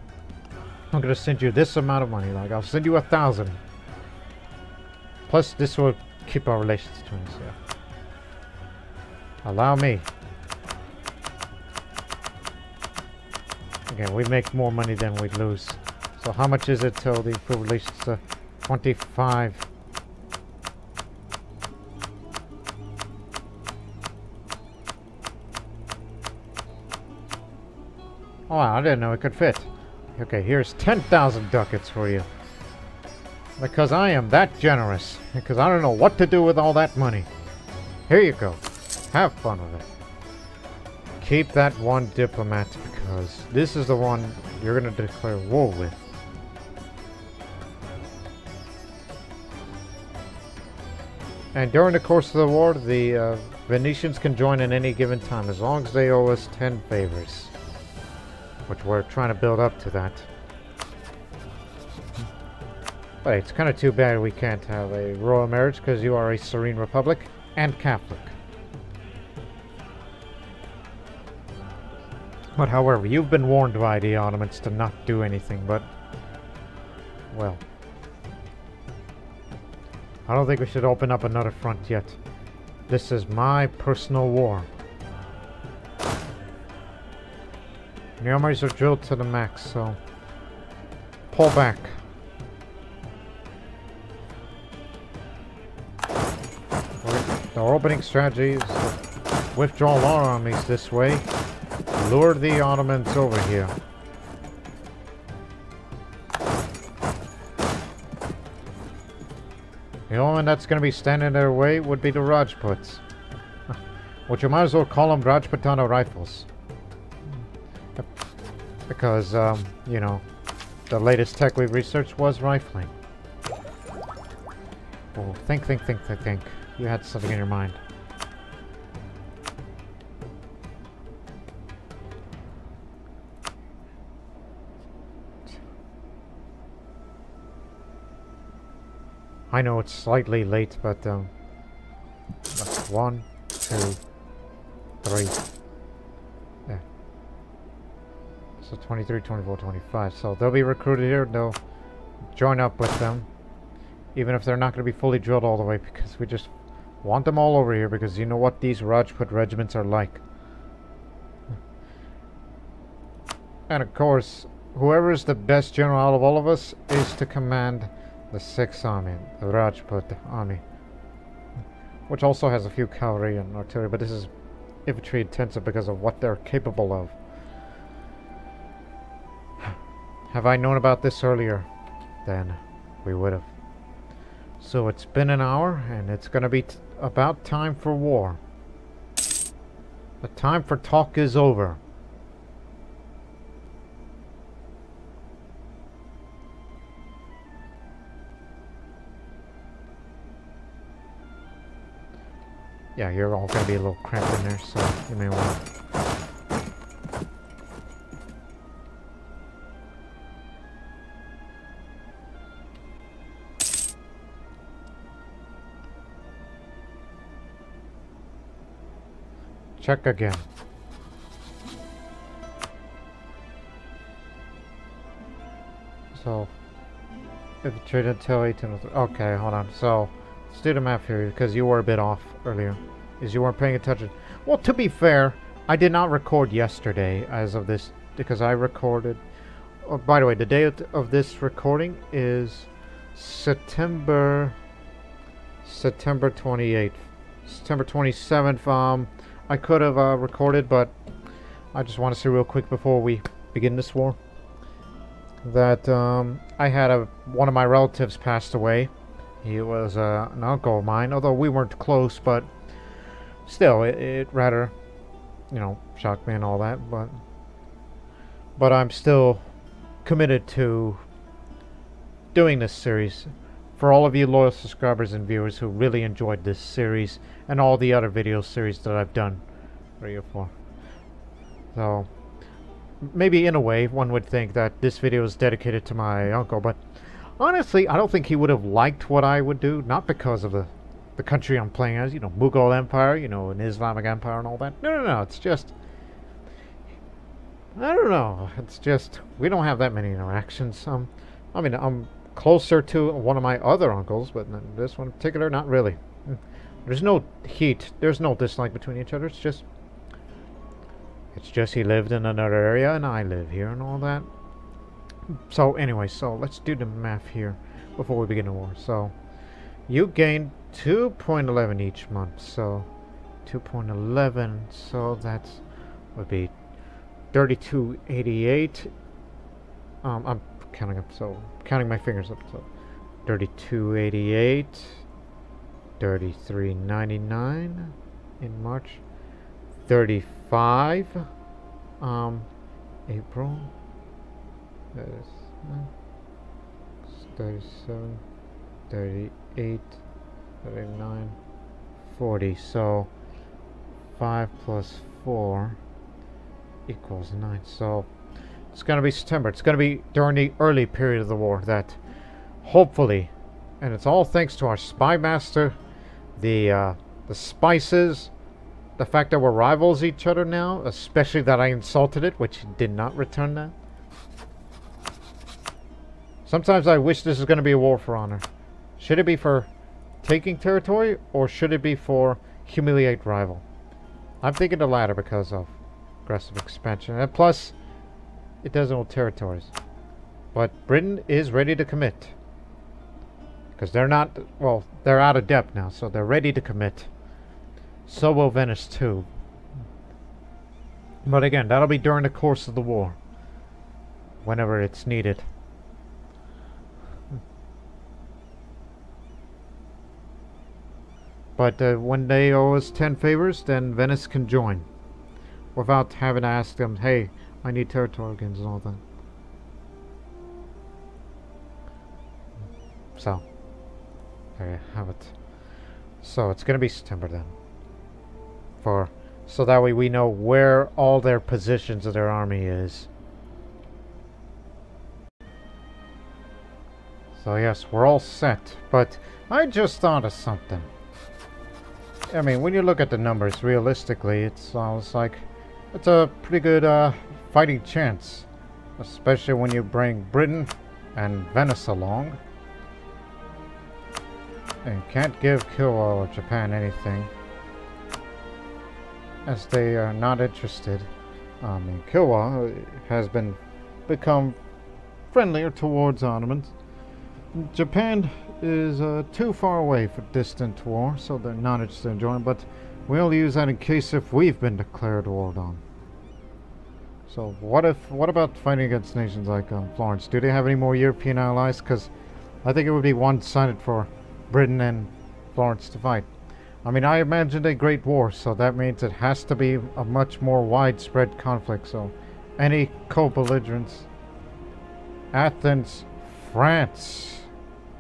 I'm going to send you this amount of money. Like, I'll send you 1,000. Plus, this will keep our relations between us. Yeah. Allow me. Again, we make more money than we lose. So how much is it till the improved relations to 25? Oh, wow, I didn't know it could fit. Okay, here's 10,000 ducats for you. Because I am that generous. Because I don't know what to do with all that money. Here you go. Have fun with it. Keep that one diplomat because this is the one you're going to declare war with. And during the course of the war, the Venetians can join at any given time as long as they owe us 10 favors. Which we're trying to build up to that. But it's kind of too bad we can't have a royal marriage because you are a serene republic and Catholic. But however, you've been warned by the Ottomans to not do anything, but... well... I don't think we should open up another front yet. This is my personal war. The armies are drilled to the max, so... pull back. Our opening strategy is to withdraw our armies this way. Lure the Ottomans over here. The only one that's going to be standing in their way would be the Rajputs. Which you might as well call them Rajputana rifles. Because, you know, the latest tech we've researched was rifling. Oh, think. You had something in your mind. I know it's slightly late, but 1, 2, 3. So 23, 24, 25. So they'll be recruited here. They'll join up with them. Even if they're not going to be fully drilled all the way, because we just want them all over here, because you know what these Rajput regiments are like. And of course, whoever is the best general out of all of us is to command the 6th army, the Rajput army. Which also has a few cavalry and artillery, but this is infantry intensive because of what they're capable of. Have I known about this earlier? Then we would have. So it's been an hour, and it's going to be about time for war. The time for talk is over. Yeah, you're all going to be a little cramped in there, so you may want to... Check again. So, if you trade until 1803. Okay, hold on. So, let's do the math here, because you were a bit off earlier. Is you weren't paying attention. Well, to be fair, I did not record yesterday as of this, because I recorded... Oh, by the way, the day of this recording is September 28th. September 27th, I could have recorded, but I just want to say real quick before we begin this war that I had one of my relatives passed away. He was an uncle of mine, although we weren't close, but still, it rather, you know, shocked me and all that. But I'm still committed to doing this series. For all of you loyal subscribers and viewers who really enjoyed this series and all the other video series that I've done, 3 or 4. So, maybe in a way, one would think that this video is dedicated to my uncle, but honestly, I don't think he would have liked what I would do, not because of the country I'm playing as, you know, Mughal Empire, you know, an Islamic empire and all that. No, it's just... I don't know, it's just, we don't have that many interactions. I mean, I'm closer to one of my other uncles, but this one in particular, not really. There's no heat, there's no dislike between each other, it's just he lived in another area and I live here and all that. So anyway, so let's do the math here before we begin the war. So you gain 2.11 each month, so 2.11, so that would be 3288. I'm counting up, so counting my fingers up, so 3288, 3399 in March, 35 April, that is 37, 38, 39, 40, so 5 plus 4 equals 9, so it's going to be September. It's going to be during the early period of the war that hopefully, and it's all thanks to our spy master, the spices, the fact that we're rivals each other now, especially that I insulted it, which did not return that. Sometimes I wish this is going to be a war for honor. Should it be for taking territory, or should it be for humiliate rival? I'm thinking the latter because of aggressive expansion, and plus it does own territories. But Britain is ready to commit. Because they're not, well, they're out of debt now, so they're ready to commit. So will Venice too. But again, that'll be during the course of the war. Whenever it's needed. But when they owe us 10 favors, then Venice can join. Without having to ask them, hey, I need territory against and all that. So, there you have it. So, it's going to be September then. So that way we know where all their positions of their army is. So yes, we're all set. But I just thought of something. I mean, when you look at the numbers realistically, it's like it's a pretty good fighting chance Especially when you bring Britain and Venice along. And can't give Kilwa or Japan anything, as they are not interested. Kilwa has become friendlier towards Ottomans. Japan is too far away for distant war, so they're not interested in joining, but we'll use that in case if we've been declared war on. So what about fighting against nations like Florence? Do they have any more European allies? Because I think it would be one-sided for Britain and Florence to fight. I mean, I imagined a great war, so that means it has to be a much more widespread conflict. So any co-belligerents, Athens, France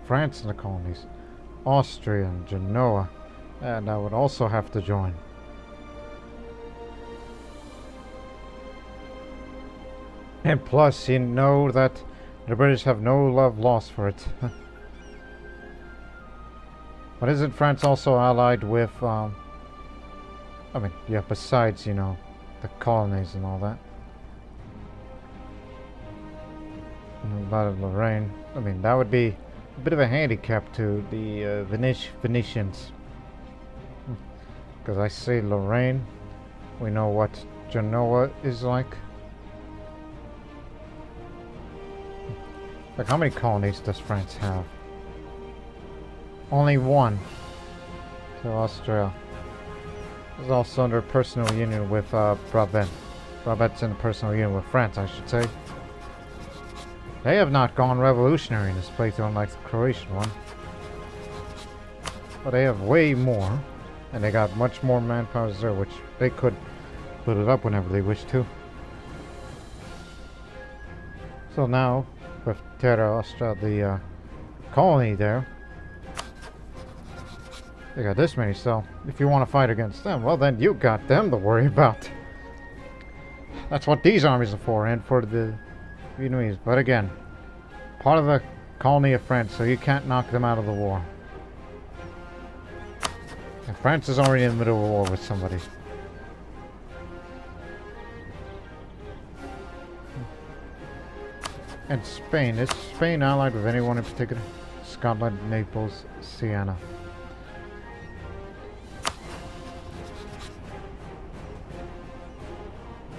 and the colonies, Austria and Genoa, and I would also have to join. And plus, you know that the British have no love lost for it. But isn't France also allied with, I mean, yeah, besides, you know, the colonies and all that? And about Lorraine, I mean, that would be a bit of a handicap to the Venetians. Because I say Lorraine, we know what Genoa is like. Like, how many colonies does France have? Only one. So Austria is also under personal union with Brabant. Brabant's in a personal union with France, I should say. They have not gone revolutionary in this playthrough, unlike the Croatian one. But they have way more, and they got much more manpower there, which they could put it up whenever they wish to. So now, with Terra Nostra, the colony there, they got this many, so if you want to fight against them, well then you got them to worry about. That's what these armies are for, and for the Vietnamese. But again, part of the colony of France, so you can't knock them out of the war. And France is already in the middle of a war with somebody. And Spain. Is Spain allied with anyone in particular? Scotland, Naples, Siena.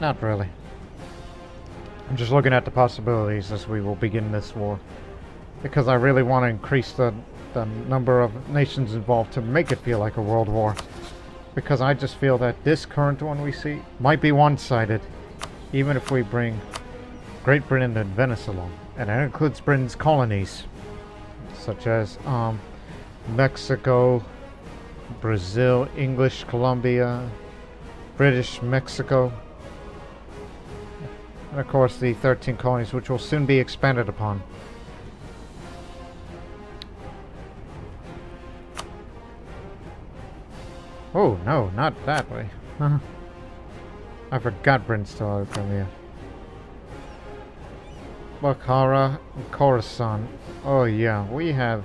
Not really. I'm just looking at the possibilities as we will begin this war. Because I really want to increase the number of nations involved to make it feel like a world war. Because I just feel that this current one we see might be one-sided. Even if we bring Great Britain and Venice along. And that includes Britain's colonies. Such as Mexico, Brazil, English Colombia, British Mexico. And of course the 13 colonies, which will soon be expanded upon. Oh no, not that way. I forgot Britain's still out of Crimea. Bukhara and Khorasan. Oh yeah, we have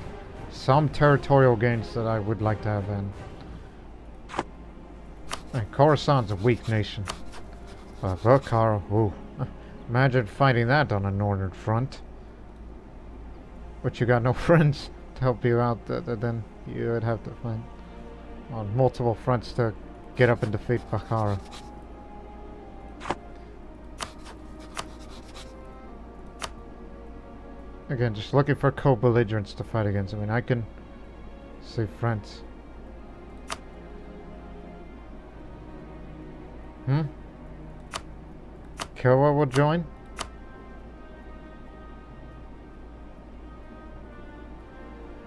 some territorial gains that I would like to have in. And Khorasan's a weak nation. But Bukhara, ooh. Imagine fighting that on a northern front. But you got no friends to help you out, then you would have to fight on multiple fronts to get up and defeat Bukhara. Again, just looking for co-belligerents to fight against. I mean, I can say France. Kilwa will join?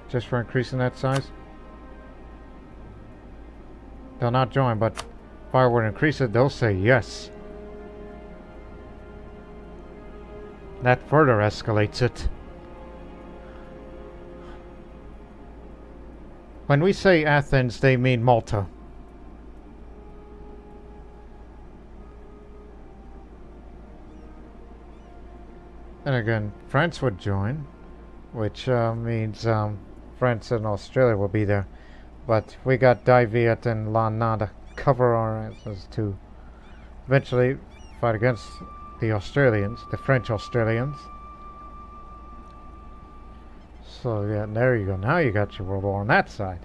Just for increasing that size? They'll not join, but if I were to increase it, they'll say yes. That further escalates it. When we say Athens, they mean Malta. And again, France would join, which means France and Australia will be there. But we got Dai Viet and La Na to cover our asses to eventually fight against the Australians, the French Australians. So yeah, there you go. Now you got your world war on that side.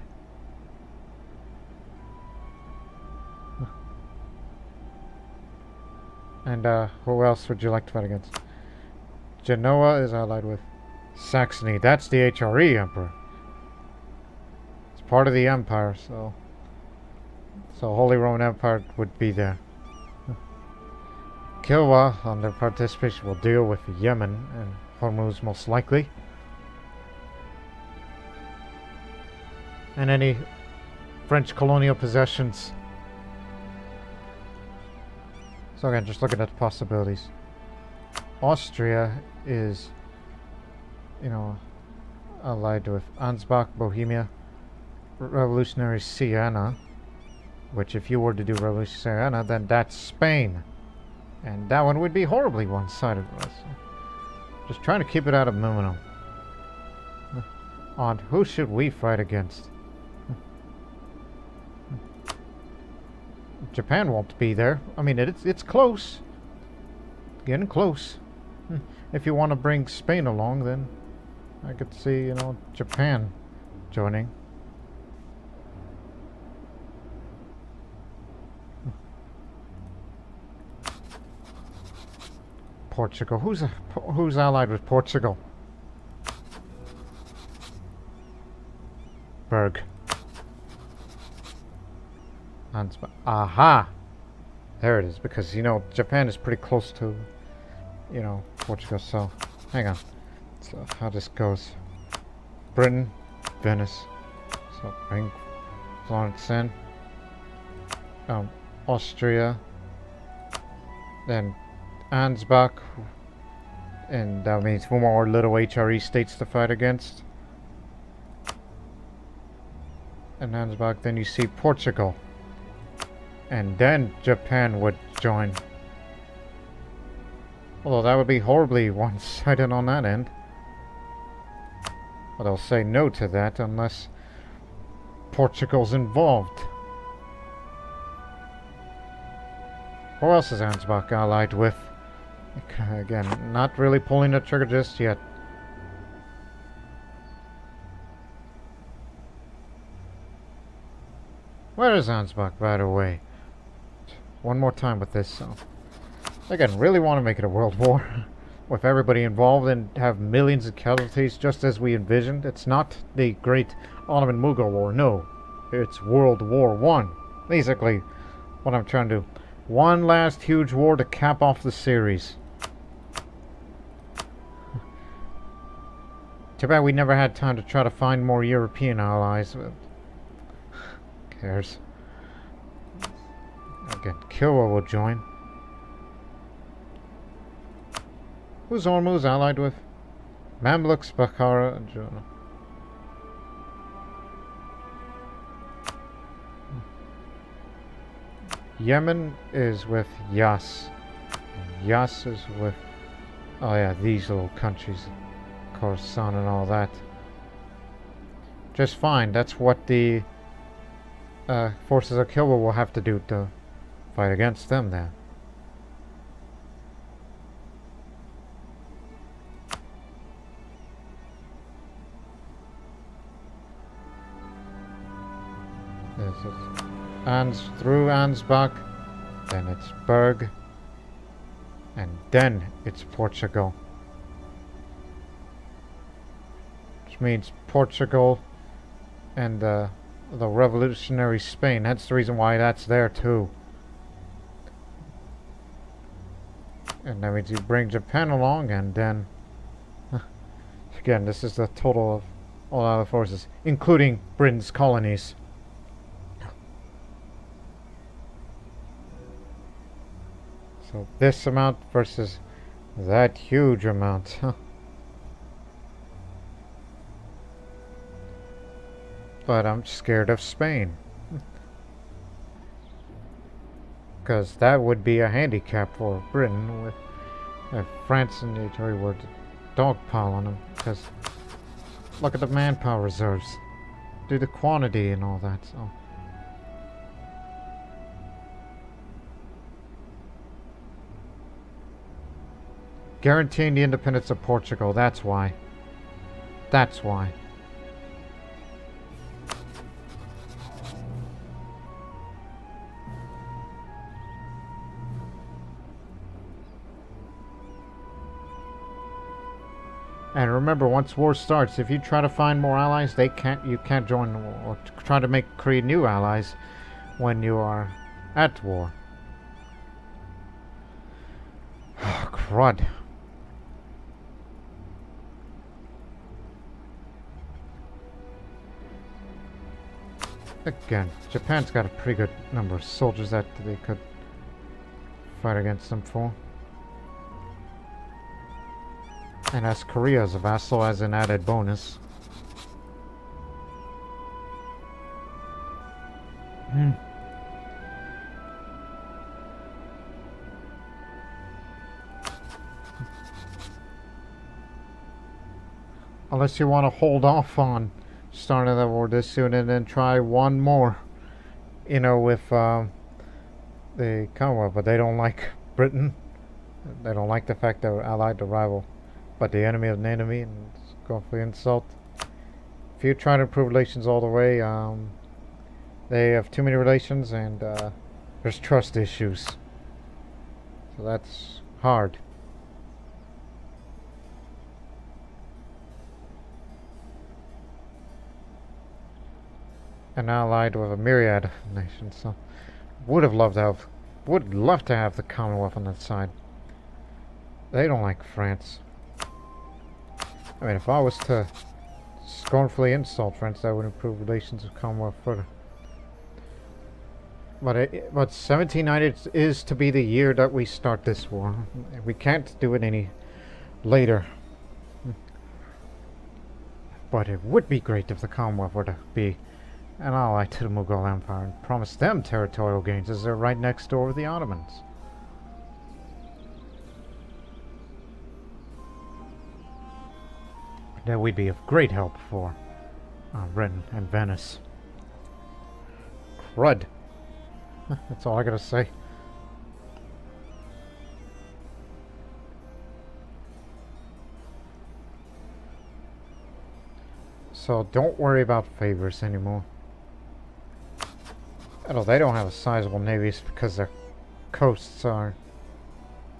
And who else would you like to fight against? Genoa is allied with Saxony. That's the HRE Emperor. It's part of the Empire, so Holy Roman Empire would be there. Kilwa, on their participation, will deal with Yemen and Hormuz most likely. And any French colonial possessions. So again, just looking at the possibilities. Austria is, you know, allied with Ansbach, Bohemia, Revolutionary Siena, which if you were to do Revolutionary Siena, then that's Spain. And that one would be horribly one-sided for us. Just trying to keep it at a minimum. On who should we fight against? Japan won't be there. I mean, it's close. Getting close. If you want to bring Spain along, then I could see, you know, Japan joining. Portugal. Who's allied with Portugal? Berg. Aha! There it is, because, you know, Japan is pretty close to, you know, Portugal, so, hang on. So, how this goes. Britain, Venice. So, bring Florence in. Austria. Then, Ansbach. And that means 4 more little HRE states to fight against. And Ansbach, then you see Portugal. And then Japan would join. Although that would be horribly one-sided on that end. But I'll say no to that unless Portugal's involved. Who else is Ansbach allied with? Again, not really pulling the trigger just yet. Where is Ansbach, by the way? One more time with this, so. Again, really want to make it a world war. With everybody involved and have millions of casualties, just as we envisioned. It's not the great Ottoman Mughal War, no. It's World War I. Basically, what I'm trying to do. One last huge war to cap off the series. Too bad we never had time to try to find more European allies. But who cares? Again, Kilwa will join. Who's Hormuz allied with? Mamluks, Bukhara, and Jonah. Yemen is with Yas. And Yas is with... oh yeah, these little countries. Khorasan and all that. Just fine. That's what the forces of Kilwa will have to do to fight against them there. This is through Ansbach, then it's Berg, and then it's Portugal. Which means Portugal and the revolutionary Spain. That's the reason why that's there too. And that means you bring Japan along, and then again, this is the total of all other forces, including Britain's colonies. So this amount versus that huge amount. But I'm scared of Spain. Because that would be a handicap for Britain with France and Italy were to dogpile on them. Because look at the manpower reserves. Do the quantity and all that. So. Guaranteeing the independence of Portugal. That's why. That's why. And remember, once war starts, if you try to find more allies, you can't join the war or try to create new allies when you are at war. Oh, crud. Again, Japan's got a pretty good number of soldiers that they could fight against them for. And as Korea is a vassal as an added bonus. Unless you want to hold off on starting the war this soon and then try one more. You know, with the Commonwealth, but they don't like Britain. They don't like the fact that we're allied to rival. But the enemy of an enemy, and go for the insult. If you try to improve relations all the way, they have too many relations, and there's trust issues. So that's hard. And allied with a myriad of nations, so would love to have the Commonwealth on that side. They don't like France. I mean, if I was to scornfully insult France, that would improve relations with Commonwealth further. But 1790 is to be the year that we start this war. We can't do it any later. But it would be great if the Commonwealth were to be an ally to the Mughal Empire and promise them territorial gains, as they're right next door with the Ottomans. That would be of great help for Britain and Venice. Crud. That's all I gotta say. So don't worry about favors anymore. Oh, they don't have a sizable navy because their coasts are...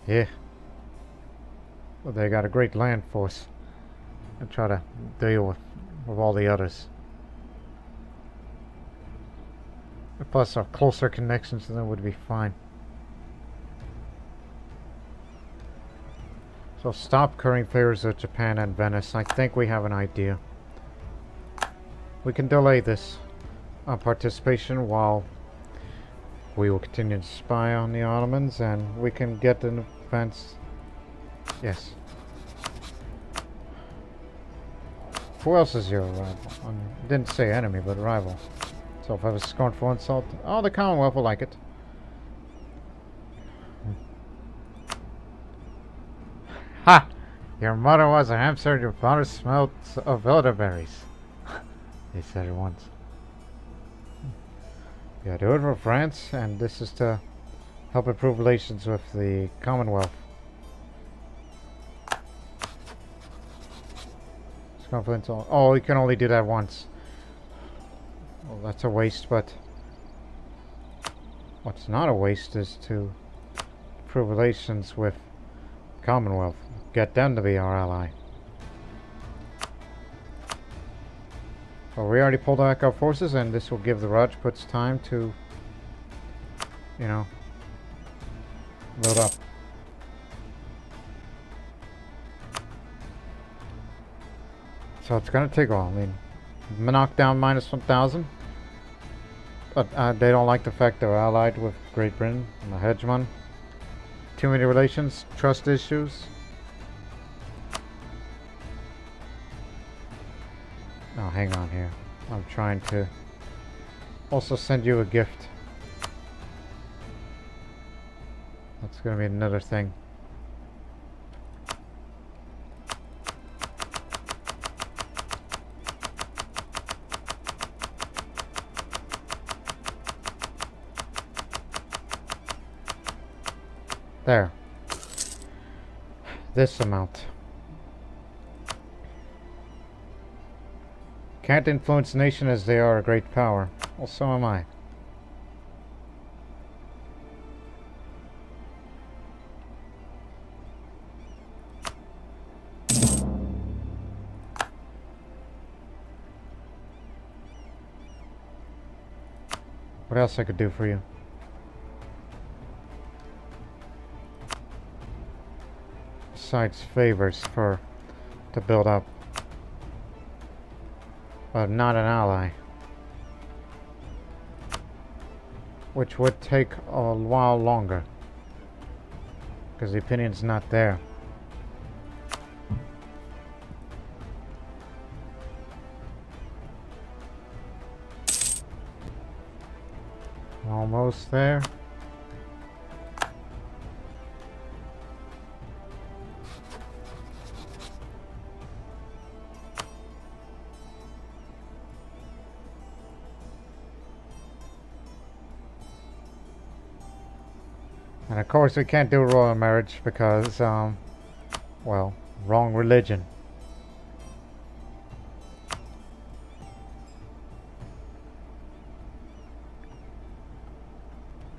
Yeah. Well, they got a great land force. And try to deal with all the others. Plus our closer connections to them would be fine. So stop currying favors with Japan and Venice. I think we have an idea. We can delay this participation while we will continue to spy on the Ottomans, and we can get an advance. Yes. Who else is your rival? Didn't say enemy, but rival. So if I was scornful insult, oh, the Commonwealth will like it. Ha! Your mother was a hamster, your father smelled of elderberries. He said it once. Yeah, do it for France, and this is to help improve relations with the Commonwealth. Oh, you can only do that once. Well, that's a waste, but what's not a waste is to improve relations with Commonwealth. Get them to be our ally. Well, we already pulled back our forces, and this will give the Rajputs time to, you know, build up. So it's gonna take a while. I mean, knock down minus 1,000. But they don't like the fact they're allied with Great Britain and the hegemon. Too many relations, trust issues. Oh, hang on here. I'm trying to also send you a gift. That's gonna be another thing. There. this amount. Can't influence nation as they are a great power. Well, so am I. What else I could do for you? Besides favors to build up. But not an ally. Which would take a while longer. Because the opinion's not there. Almost there. And of course we can't do royal marriage because, well, wrong religion.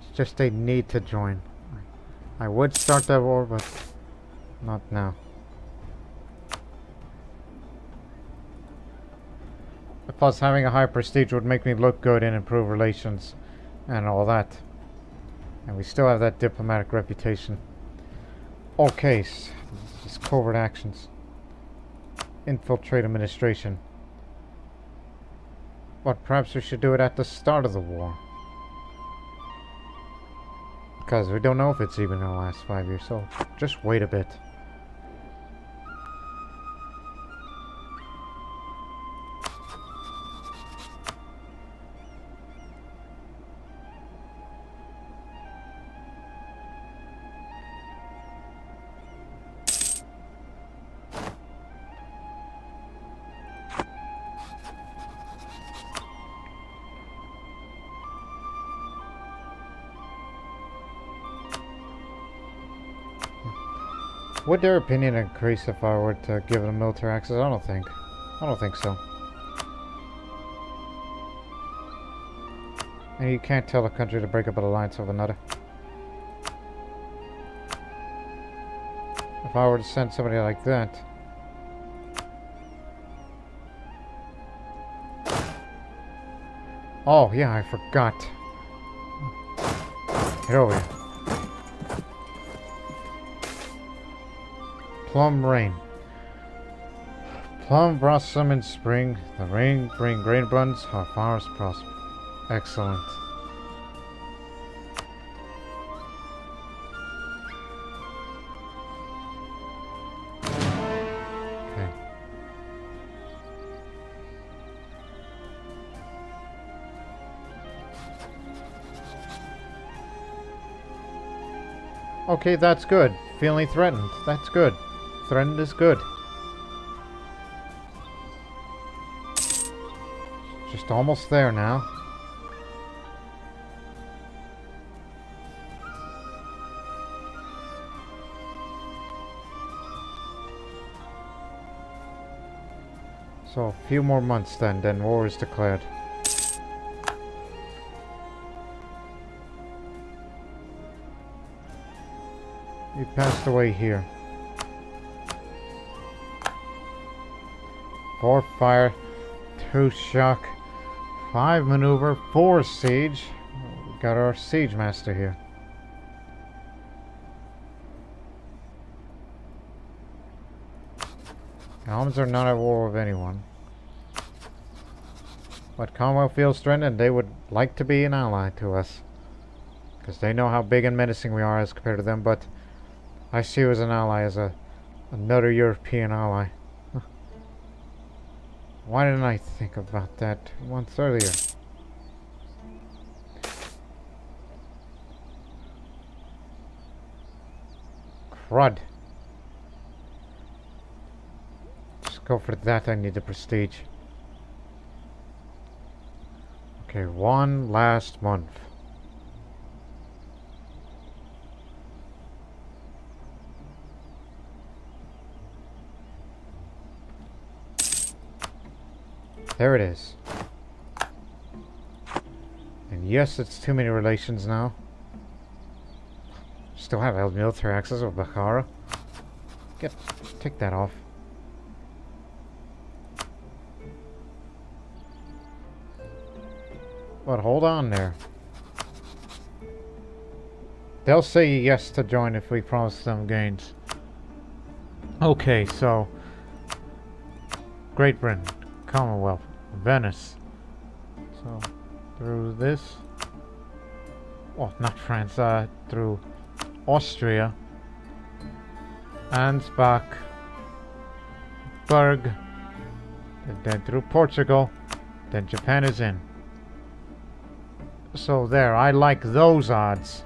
It's just they need to join. I would start that war, but not now. Plus having a high prestige would make me look good and improve relations and all that. And we still have that diplomatic reputation. Okay, just covert actions. Infiltrate administration. But perhaps we should do it at the start of the war. Because we don't know if it's even gonna last 5 years, so just wait a bit. Would their opinion increase if I were to give them military access? I don't think so. And you can't tell a country to break up an alliance with another. If I were to send somebody like that. Oh yeah, I forgot. Get over here. Plum rain. Plum blossom in spring. The rain bring grain abundance. Our farms prosper. Excellent. Okay. Okay, that's good. Feeling threatened. That's good. Threatened is good. Just almost there now. So a few more months then war is declared. You passed away here. 4 fire, 2 shock, 5 maneuver, 4 siege. We got our siege master here. Ottomans are not at war with anyone. But Commonwealth feels threatened and they would like to be an ally to us. Because they know how big and menacing we are as compared to them, but I see you as an ally, as another European ally. Why didn't I think about that once earlier? Crud. Just go for that, I need the prestige. Okay, one last month. There it is. And yes, it's too many relations now. Still have military access with Bukhara. Take that off. But hold on there. They'll say yes to join if we promise them gains. Okay, so Great Britain, Commonwealth, Venice. So through this, well, not France, through Austria, Ansbach, Berg, and then through Portugal, then Japan is in. So there, I like those odds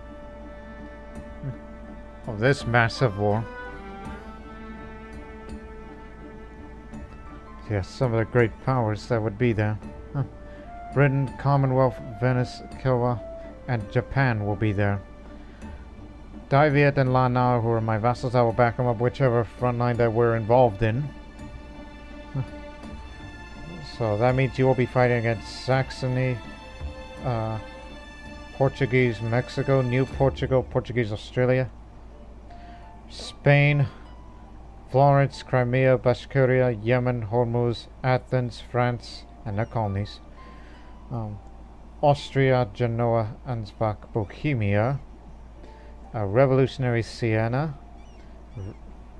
of this massive war. Yes, some of the great powers that would be there. Britain, Commonwealth, Venice, Kilwa, and Japan will be there. Daviet and Lanao, who are my vassals, I will back them up whichever front line that we're involved in. So that means you will be fighting against Saxony, Portuguese Mexico, New Portugal, Portuguese Australia, Spain, Florence, Crimea, Bashkiria, Yemen, Hormuz, Athens, France, and their colonies, Austria, Genoa, Ansbach, Bohemia, Revolutionary Siena,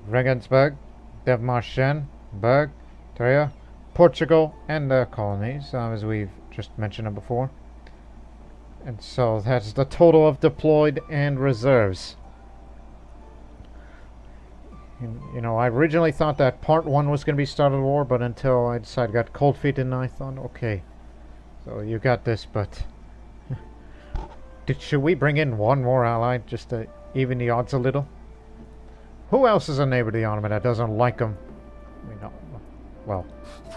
Regensburg, Devmarchen, Berg, Trier, Portugal, and their colonies, as we've just mentioned them before. And so that's the total of deployed and reserves. You know, I originally thought that part 1 was going to be start of the war, but until I decided I got cold feet and I thought, okay, so you got this, but should we bring in one more ally just to even the odds a little? Who else is a neighbor to the Ottoman that doesn't like them? I mean, well,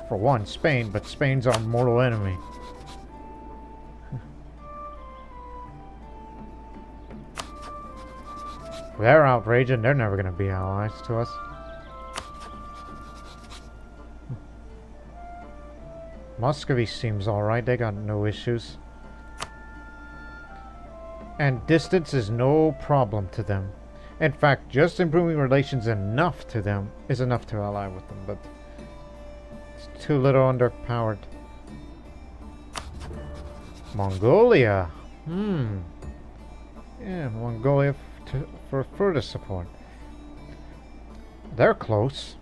for one, Spain, but Spain's our mortal enemy. They're outraging. They're never going to be allies to us. Muscovy seems alright. They got no issues. And distance is no problem to them. In fact, just improving relations enough to them is enough to ally with them. But it's too little underpowered. Mongolia. Yeah, Mongolia for further support. They're close.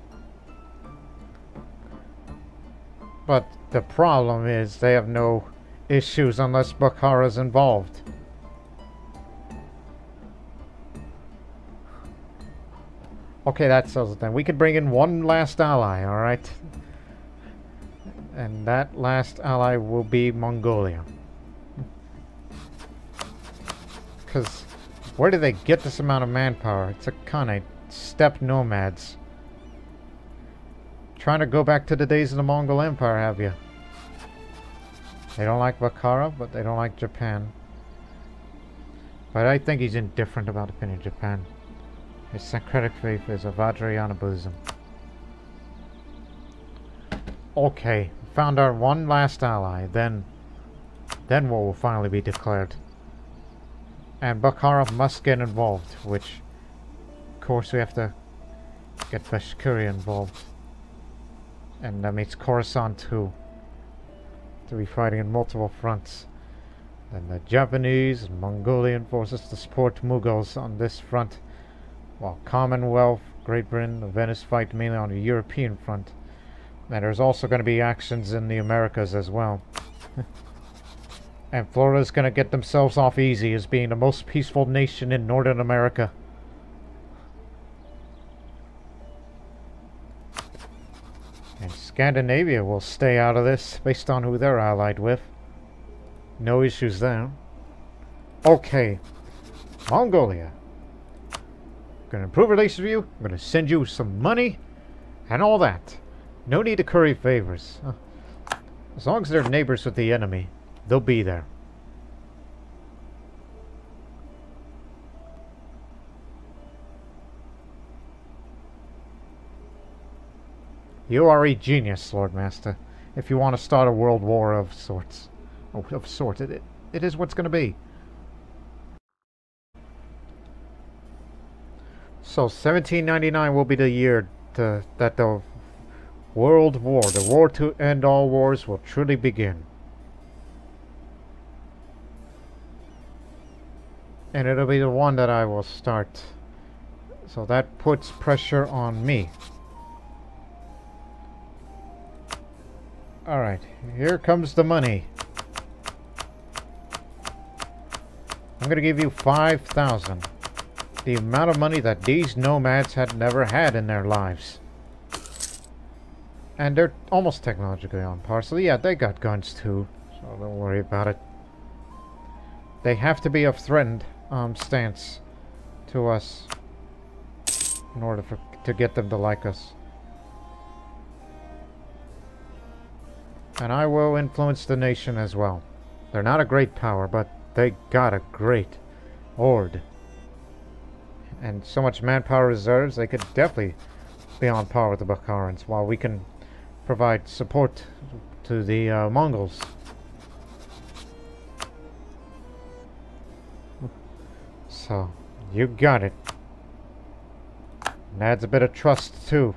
But the problem is they have no issues unless Bukhara's involved. Okay, that settles it then. We could bring in one last ally, alright? And that last ally will be Mongolia. Because where do they get this amount of manpower? It's a Khanate. Steppe nomads. Trying to go back to the days of the Mughal Empire, have you? They don't like Bukhara, but they don't like Japan. But I think he's indifferent about opinion of Japan. His syncretic faith is a Vajrayana Buddhism. Okay, found our one last ally. Then war will finally be declared. And Bukhara must get involved, which, of course, we have to get Bashkiria involved. And that means Khorasan too. To be fighting in multiple fronts. Then the Japanese and Mongolian forces to support Mughals on this front, while Commonwealth, Great Britain, and Venice fight mainly on the European front. And there's also going to be actions in the Americas as well. And Florida's going to get themselves off easy as being the most peaceful nation in Northern America. And Scandinavia will stay out of this based on who they're allied with. No issues there. Okay. Mongolia. I'm going to improve relations with you. I'm going to send you some money and all that. No need to curry favors. As long as they're neighbors with the enemy, they'll be there. You are a genius, Lord Master. if you want to start a world war of sorts. It is what's going to be. So 1799 will be the year that the World War, the war to end all wars, will truly begin. And it'll be the one that I will start. So that puts pressure on me. Alright, here comes the money. I'm gonna give you 5,000. The amount of money that these nomads had never had in their lives. And they're almost technologically on par. So yeah, they got guns too. So don't worry about it. They have to be a threatened stance to us in order to get them to like us. And I will influence the nation as well. They're not a great power, but they got a great horde. And so much manpower reserves, they could definitely be on par with the Bukharans, while we can provide support to the Mongols. So, you got it. And adds a bit of trust too.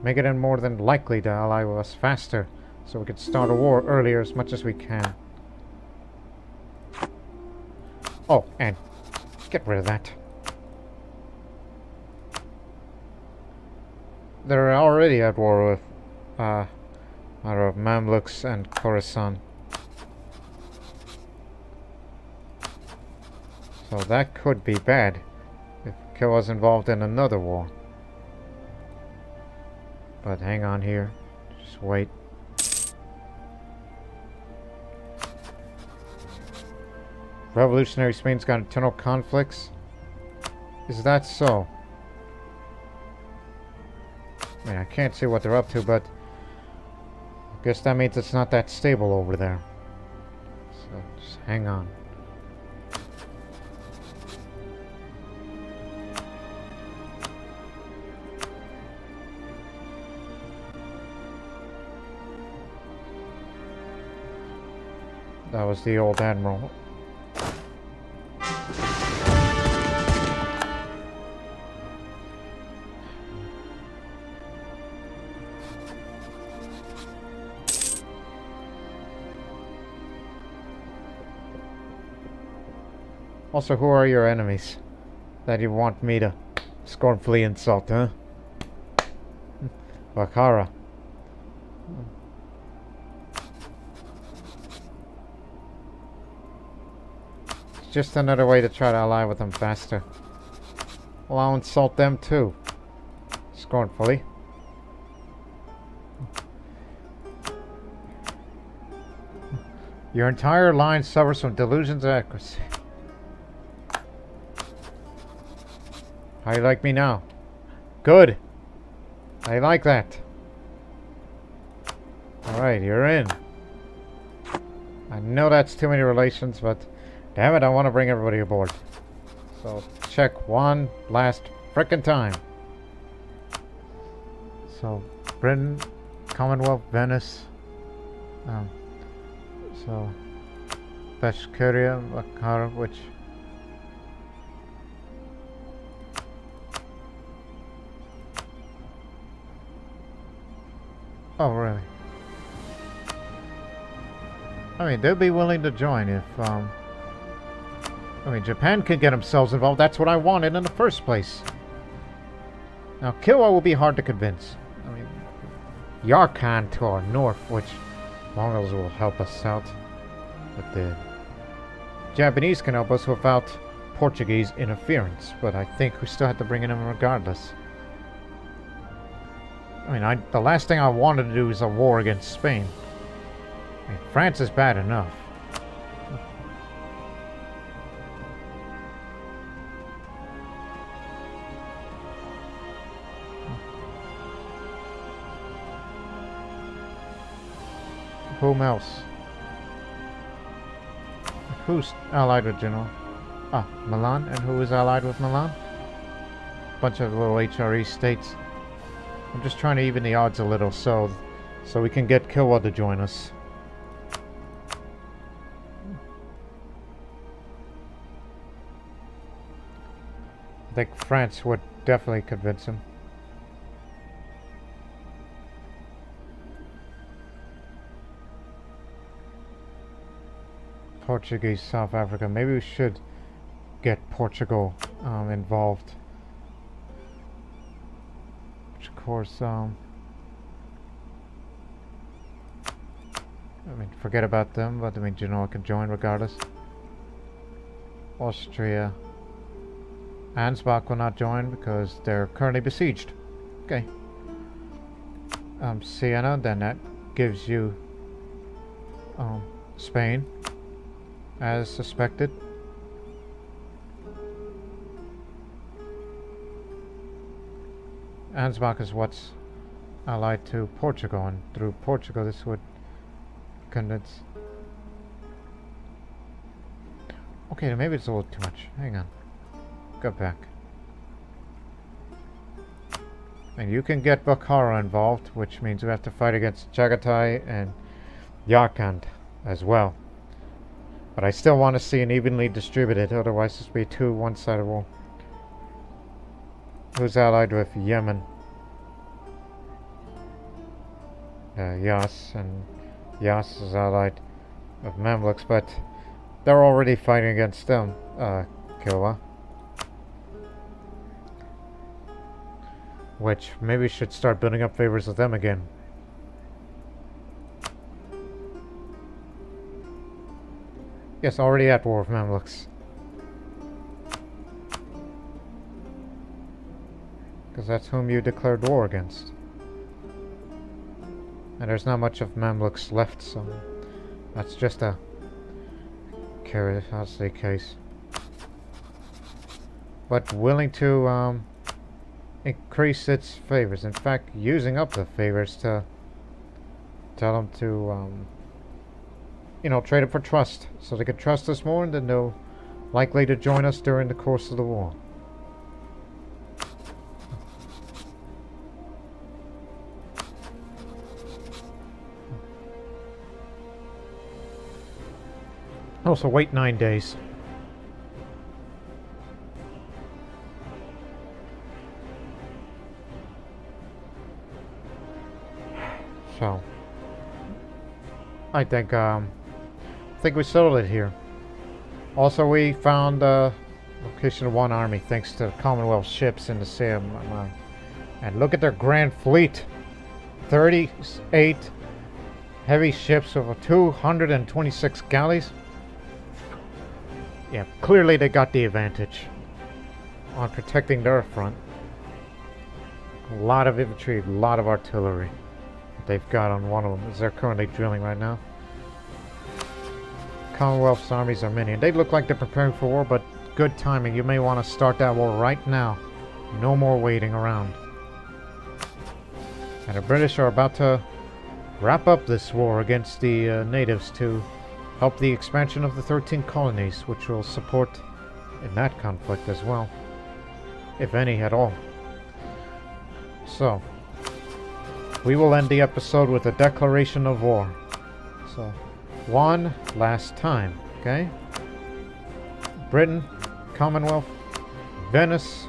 Make it more than likely to ally with us faster, so we can start a war earlier as much as we can. Oh, and get rid of that. They're already at war with Mamluks and Khorasan. So that could be bad if Kil was involved in another war. But hang on here. Just wait. Revolutionary Spain's got internal conflicts? Is that so? I mean, I can't see what they're up to, but I guess that means it's not that stable over there. So just hang on. That was the old admiral. Also, who are your enemies that you want me to scornfully insult, huh? Bukhara. It's just another way to try to ally with them faster. Well, I'll insult them too. Scornfully. Your entire line suffers from delusions of accuracy. How you like me now? Good. I like that. Alright, you're in. I know that's too many relations, but damn it, I want to bring everybody aboard. So, check one last frickin' time. So, Britain, Commonwealth, Venice. So, Bashkiria, Bukhara, which... Oh, really? I mean, they'll be willing to join if, I mean, Japan can get themselves involved. That's what I wanted in the first place. Now, Kilwa will be hard to convince. I mean, Yarkand to our north, which Mongols will help us out. But the Japanese can help us without Portuguese interference. But I think we still have to bring in them regardless. I mean, the last thing I wanted to do is a war against Spain. I mean, France is bad enough. Whom else? Who's allied with Genoa? Ah, Milan. And who is allied with Milan? Bunch of little HRE states. I'm just trying to even the odds a little so so we can get Kilwa to join us. I think France would definitely convince him. Portuguese, South Africa. Maybe we should get Portugal involved. Which of course, I mean, forget about them, but I mean, Genoa can join regardless. Austria. Ansbach will not join because they're currently besieged. Okay. Siena, then that gives you Spain, as suspected. Ansbach is what's allied to Portugal, and through Portugal this would convince... Okay, maybe it's a little too much. Hang on. Go back. And you can get Bukhara involved, which means we have to fight against Chagatai and Yarkand as well. But I still want to see an evenly distributed, otherwise this will be two one-sided war. Who's allied with Yemen? Yas, and Yas is allied with Mamluks, but they're already fighting against them, Kilwa. Which maybe should start building up favors with them again. Yes, already at war with Mamluks. Because that's whom you declared war against. And there's not much of Mamluks left, so that's just a curiosity case. But willing to increase its favors. In fact, using up the favors to tell them to, you know, trade it for trust, so they can trust us more, and then they're likely to join us during the course of the war. Also, wait 9 days. So, I think we settled it here. Also, we found location of one army thanks to Commonwealth ships in the sea. And look at their grand fleet. 38 heavy ships with 226 galleys. Yeah, clearly they got the advantage on protecting their front. A lot of infantry, a lot of artillery they've got on one of them, as they're currently drilling right now. Commonwealth's armies are many, and they look like they're preparing for war, but good timing. You may want to start that war right now. No more waiting around. And the British are about to wrap up this war against the natives to help the expansion of the 13 colonies, which will support in that conflict as well, if any at all. So, we will end the episode with a declaration of war. So, one last time, okay? Britain, Commonwealth, Venice,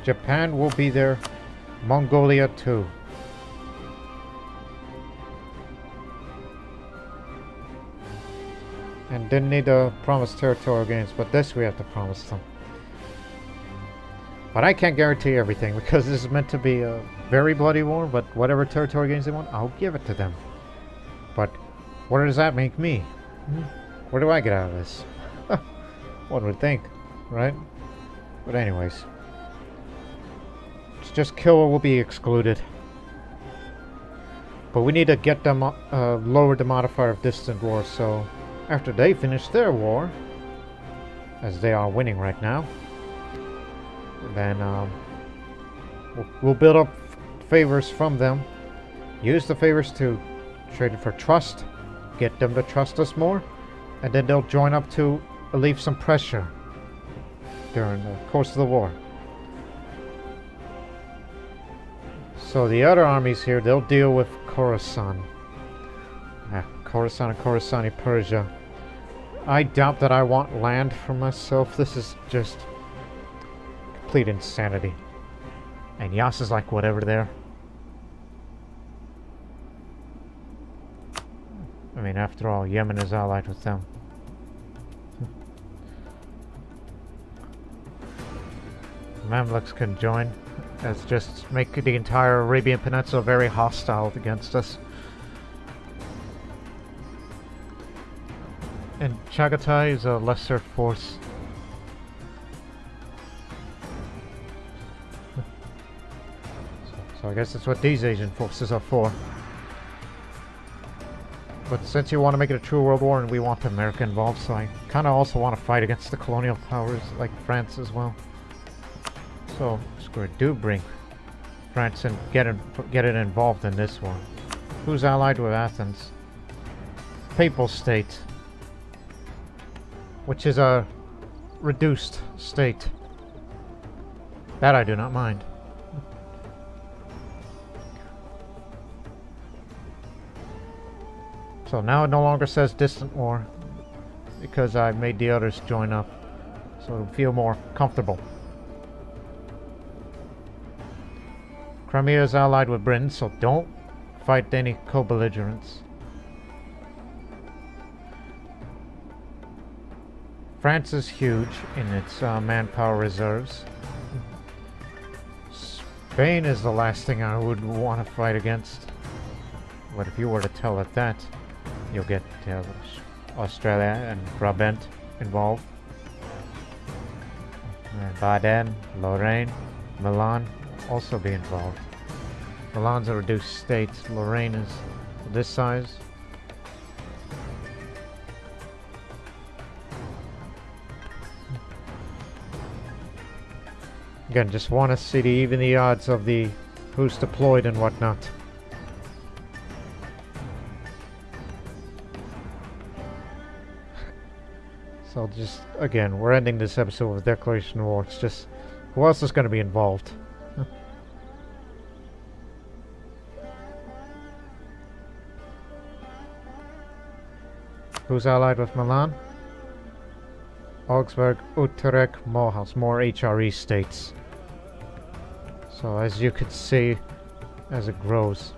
Japan will be there, Mongolia too. And didn't need to promise territorial gains, but this we have to promise them. But I can't guarantee everything, because this is meant to be a very bloody war, but whatever territory gains they want, I'll give it to them. But what does that make me? What do I get out of this? One would think, right? But anyways. It's just Kilwa will be excluded. But we need to get them lower the modifier of distant war, so after they finish their war, as they are winning right now, then we'll build up favors from them, use the favors to trade it for trust, get them to trust us more, and then they'll join up to relieve some pressure during the course of the war. So the other armies here, they'll deal with Khorasan. Khorasan and Khorasani Persia. I doubt that I want land for myself. This is just complete insanity. And Yas is like whatever there. I mean, after all, Yemen is allied with them. Mamluks can join. That's just make the entire Arabian Peninsula very hostile against us. And Chagatai is a lesser force. So I guess that's what these Asian forces are for. But since you want to make it a true world war and we want America involved, so I kind of also want to fight against the colonial powers like France as well. So screw it, do bring France and get it involved in this war. Who's allied with Athens? Papal state. Which is a reduced state. That I do not mind. So now it no longer says distant war, because I made the others join up, so it'll feel more comfortable. Crimea is allied with Britain, so don't fight any co-belligerents. France is huge in its manpower reserves. Spain is the last thing I would want to fight against. But if you were to tell it that, you'll get Australia and Brabant involved. And Baden, Lorraine, Milan also be involved. Milan's a reduced state. Lorraine is this size. Again, just want to see even the odds of the who's deployed and whatnot. So just, again, we're ending this episode with Declaration of War. It's just, who else is going to be involved? Who's allied with Milan? Augsburg, Utrecht, Mughals, more HRE states. So as you can see, as it grows.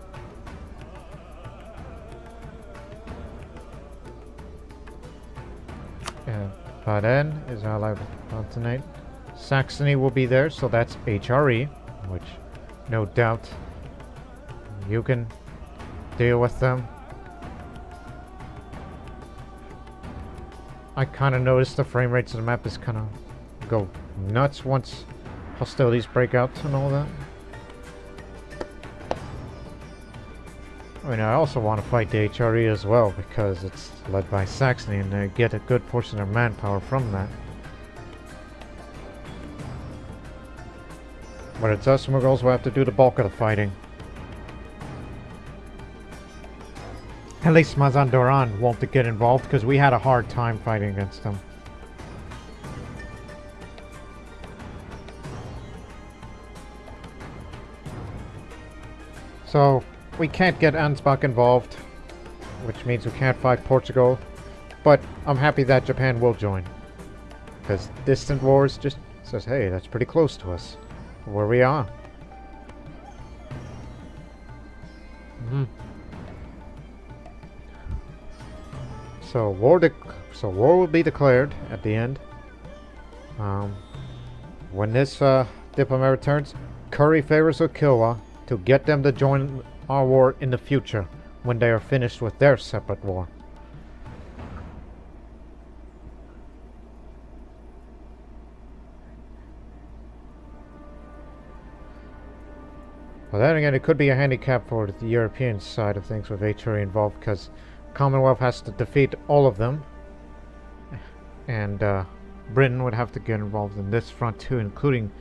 Baden is allied with Palatinate. Saxony will be there, so that's HRE, which no doubt you can deal with them. I kind of noticed the frame rates of the map is kind of go nuts once hostilities break out and all that. I mean, I also want to fight the HRE as well because it's led by Saxony and they get a good portion of manpower from that. But it's us Mughals who have to do the bulk of the fighting. At least Mazandaran won't get involved because we had a hard time fighting against them. So we can't get Ansbach involved, which means we can't fight Portugal, but I'm happy that Japan will join. Because Distant Wars just says, hey, that's pretty close to us, where we are. So war will be declared at the end. When this diplomat returns, curry favors with Kilwa to get them to join our war in the future when they are finished with their separate war. Well, then again, it could be a handicap for the European side of things with HRE involved because Commonwealth has to defeat all of them, and Britain would have to get involved in this front too, including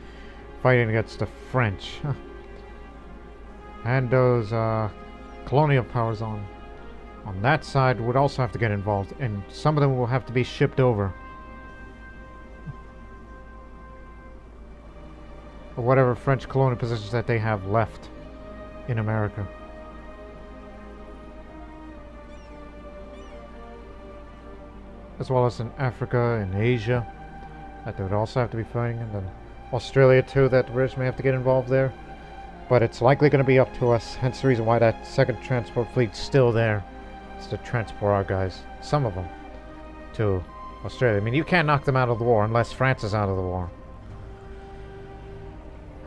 fighting against the French. And those colonial powers on that side would also have to get involved, and some of them will have to be shipped over. Or whatever French colonial positions that they have left. in America. As well as in Africa and Asia that they would also have to be fighting, and then Australia too, that the British may have to get involved there. But it's likely going to be up to us, hence the reason why that second transport fleet's still there. It's to transport our guys, some of them, to Australia. I mean, you can't knock them out of the war unless France is out of the war.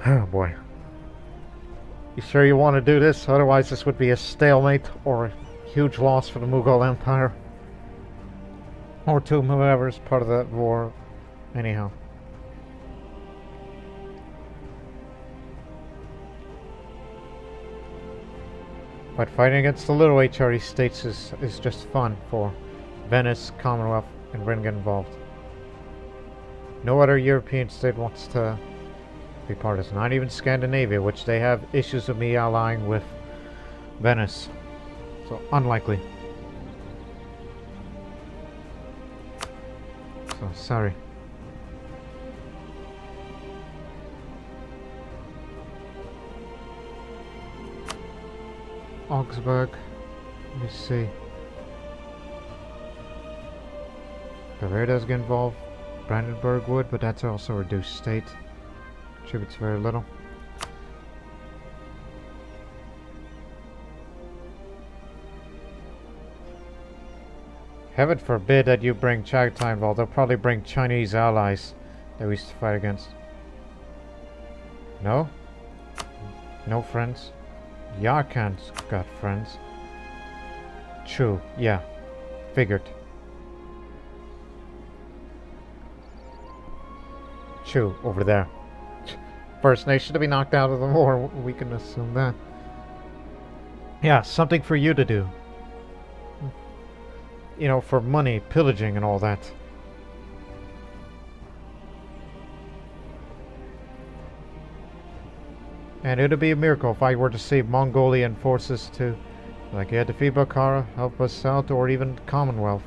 Oh boy. You sure you want to do this? Otherwise this would be a stalemate or a huge loss for the Mughal Empire. Or to whoever's part of that war. Anyhow. But fighting against the little HRE states is just fun for Venice, Commonwealth, and Britain get involved. No other European state wants to be part of this. Not even Scandinavia, which they have issues of me allying with Venice. So unlikely. So sorry. Augsburg. Let me see. Bavaria does get involved. Brandenburg would, but that's also a reduced state. Contributes very little. Heaven forbid that you bring Chagatai involved. They'll probably bring Chinese allies that we used to fight against. No? No friends? Yarkan's got friends. True, yeah. Figured. True, over there. First nation to be knocked out of the war, we can assume that. Yeah, something for you to do. You know, for money, pillaging and all that. And it would be a miracle if I were to see Mongolian forces to, like, yeah, defeat Bukhara, help us out, or even Commonwealth.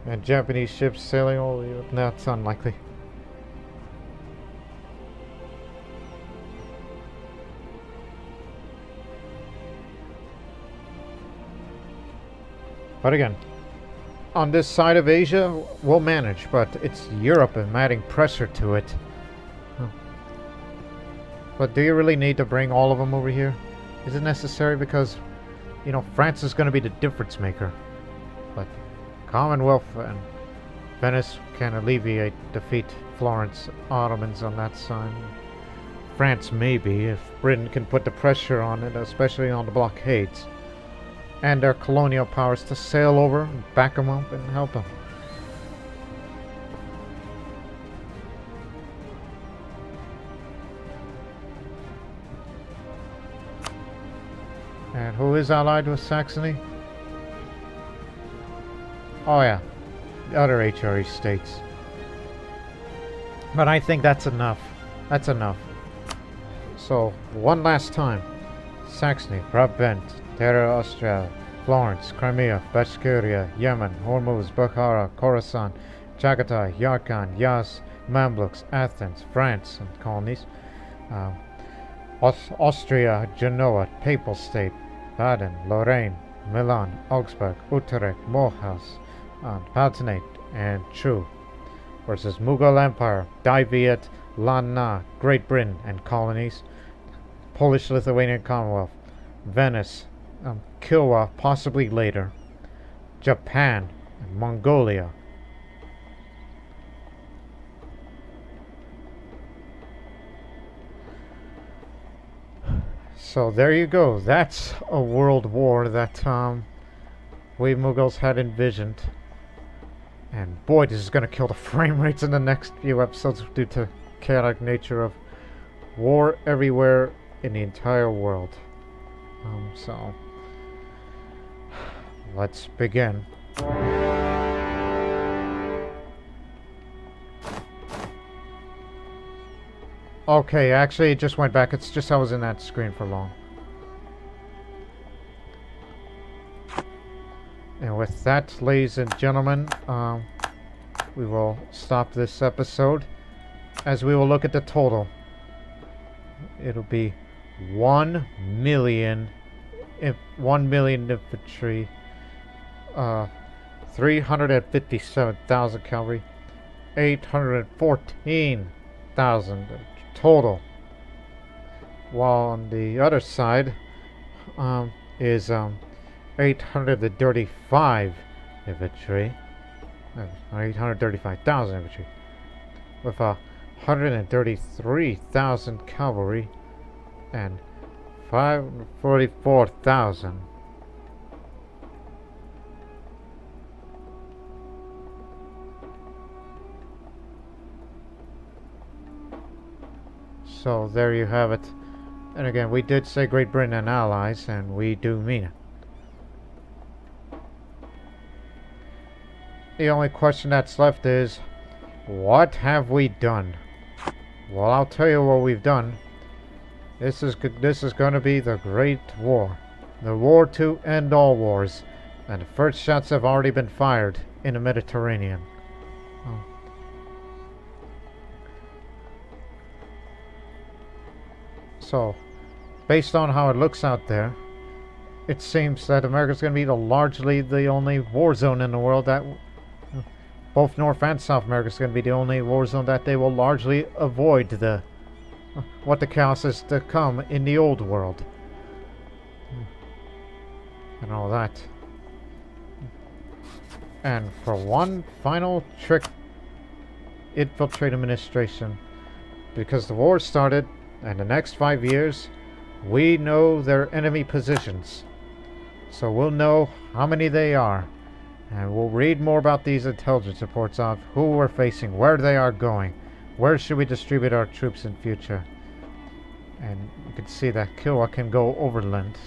And Japanese ships sailing all the way up. No, it's unlikely. But again, on this side of Asia, we'll manage, but it's Europe and adding pressure to it. But do you really need to bring all of them over here? Is it necessary? Because, you know, France is going to be the difference maker. But Commonwealth and Venice can alleviate, defeat Florence, Ottomans on that side. France maybe, if Britain can put the pressure on it, especially on the blockades. And their colonial powers to sail over, and back them up, and help them. And who is allied with Saxony? Oh yeah, the other HRE states. But I think that's enough. That's enough. So, one last time. Saxony, Brabant, Terra Austria, Florence, Crimea, Bashkiria, Yemen, Hormuz, Bukhara, Khorasan, Chagatai, Yarkand, Yaz, Mamluks, Athens, France, and colonies. Austria, Genoa, Papal State, Baden, Lorraine, Milan, Augsburg, Utrecht, Morehouse, Palatinate, and True. Versus Mughal Empire, Diviet, Lana, Great Britain, and colonies. Polish-Lithuanian Commonwealth, Venice, Kilwa, possibly later, Japan, and Mongolia. So there you go. That's a world war that we Mughals had envisioned. And boy, this is going to kill the frame rates in the next few episodes due to chaotic nature of war everywhere in the entire world. So let's begin. Okay, actually it just went back. It's just I was in that screen for long. And with that, ladies and gentlemen, we will stop this episode as we will look at the total. It'll be 1 million infantry, 357,000 cavalry, 814,000 total. While on the other side is 835 infantry, 835,000 infantry, with 133,000 cavalry and 544,000. So there you have it. And again, we did say Great Britain and allies, and we do mean it. The only question that's left is, what have we done? Well, I'll tell you what we've done. This is going to be the Great War. The war to end all wars. And the first shots have already been fired in the Mediterranean. Oh. So, based on how it looks out there, it seems that America's going to be largely the only war zone in the world that... Both North and South America is going to be the only war zone that they will largely avoid what the chaos is to come in the old world. And all that. And for one final trick, infiltrate administration. Because the war started, and the next 5 years, we know their enemy positions. So we'll know how many they are. And we'll read more about these intelligence reports of who we're facing, where they are going, where should we distribute our troops in future. And you can see that Kiowa can go overland.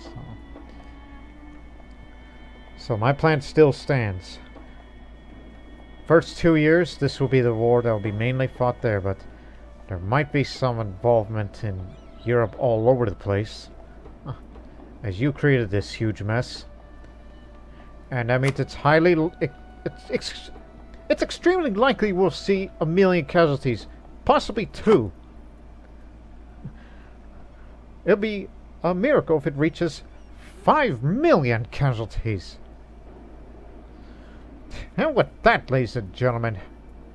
So my plan still stands. First 2 years, this will be the war that will be mainly fought there, but there might be some involvement in Europe all over the place, as you created this huge mess. And that means it's extremely likely we'll see 1 million casualties, possibly 2. It'll be a miracle if it reaches 5 million casualties. And with that, ladies and gentlemen,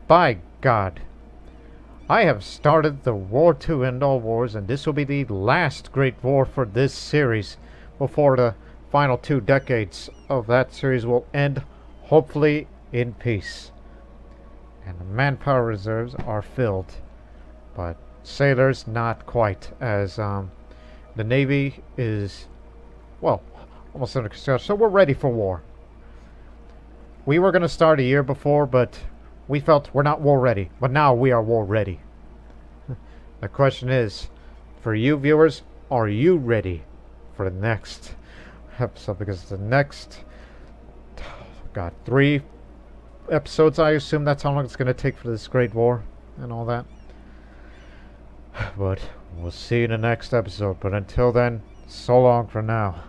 by God, I have started the war to end all wars, and this will be the last great war for this series before the final 2 decades of that series will end, hopefully in peace. And the manpower reserves are filled, but sailors not quite, as the Navy is, well, almost under construction, so we're ready for war. We were going to start a year before, but we felt we're not war ready, but now we are war ready. The question is, for you viewers, are you ready for the next episode? Because the next, God, 3 episodes, I assume that's how long it's going to take for this great war and all that. But we'll see you in the next episode. But until then, so long for now.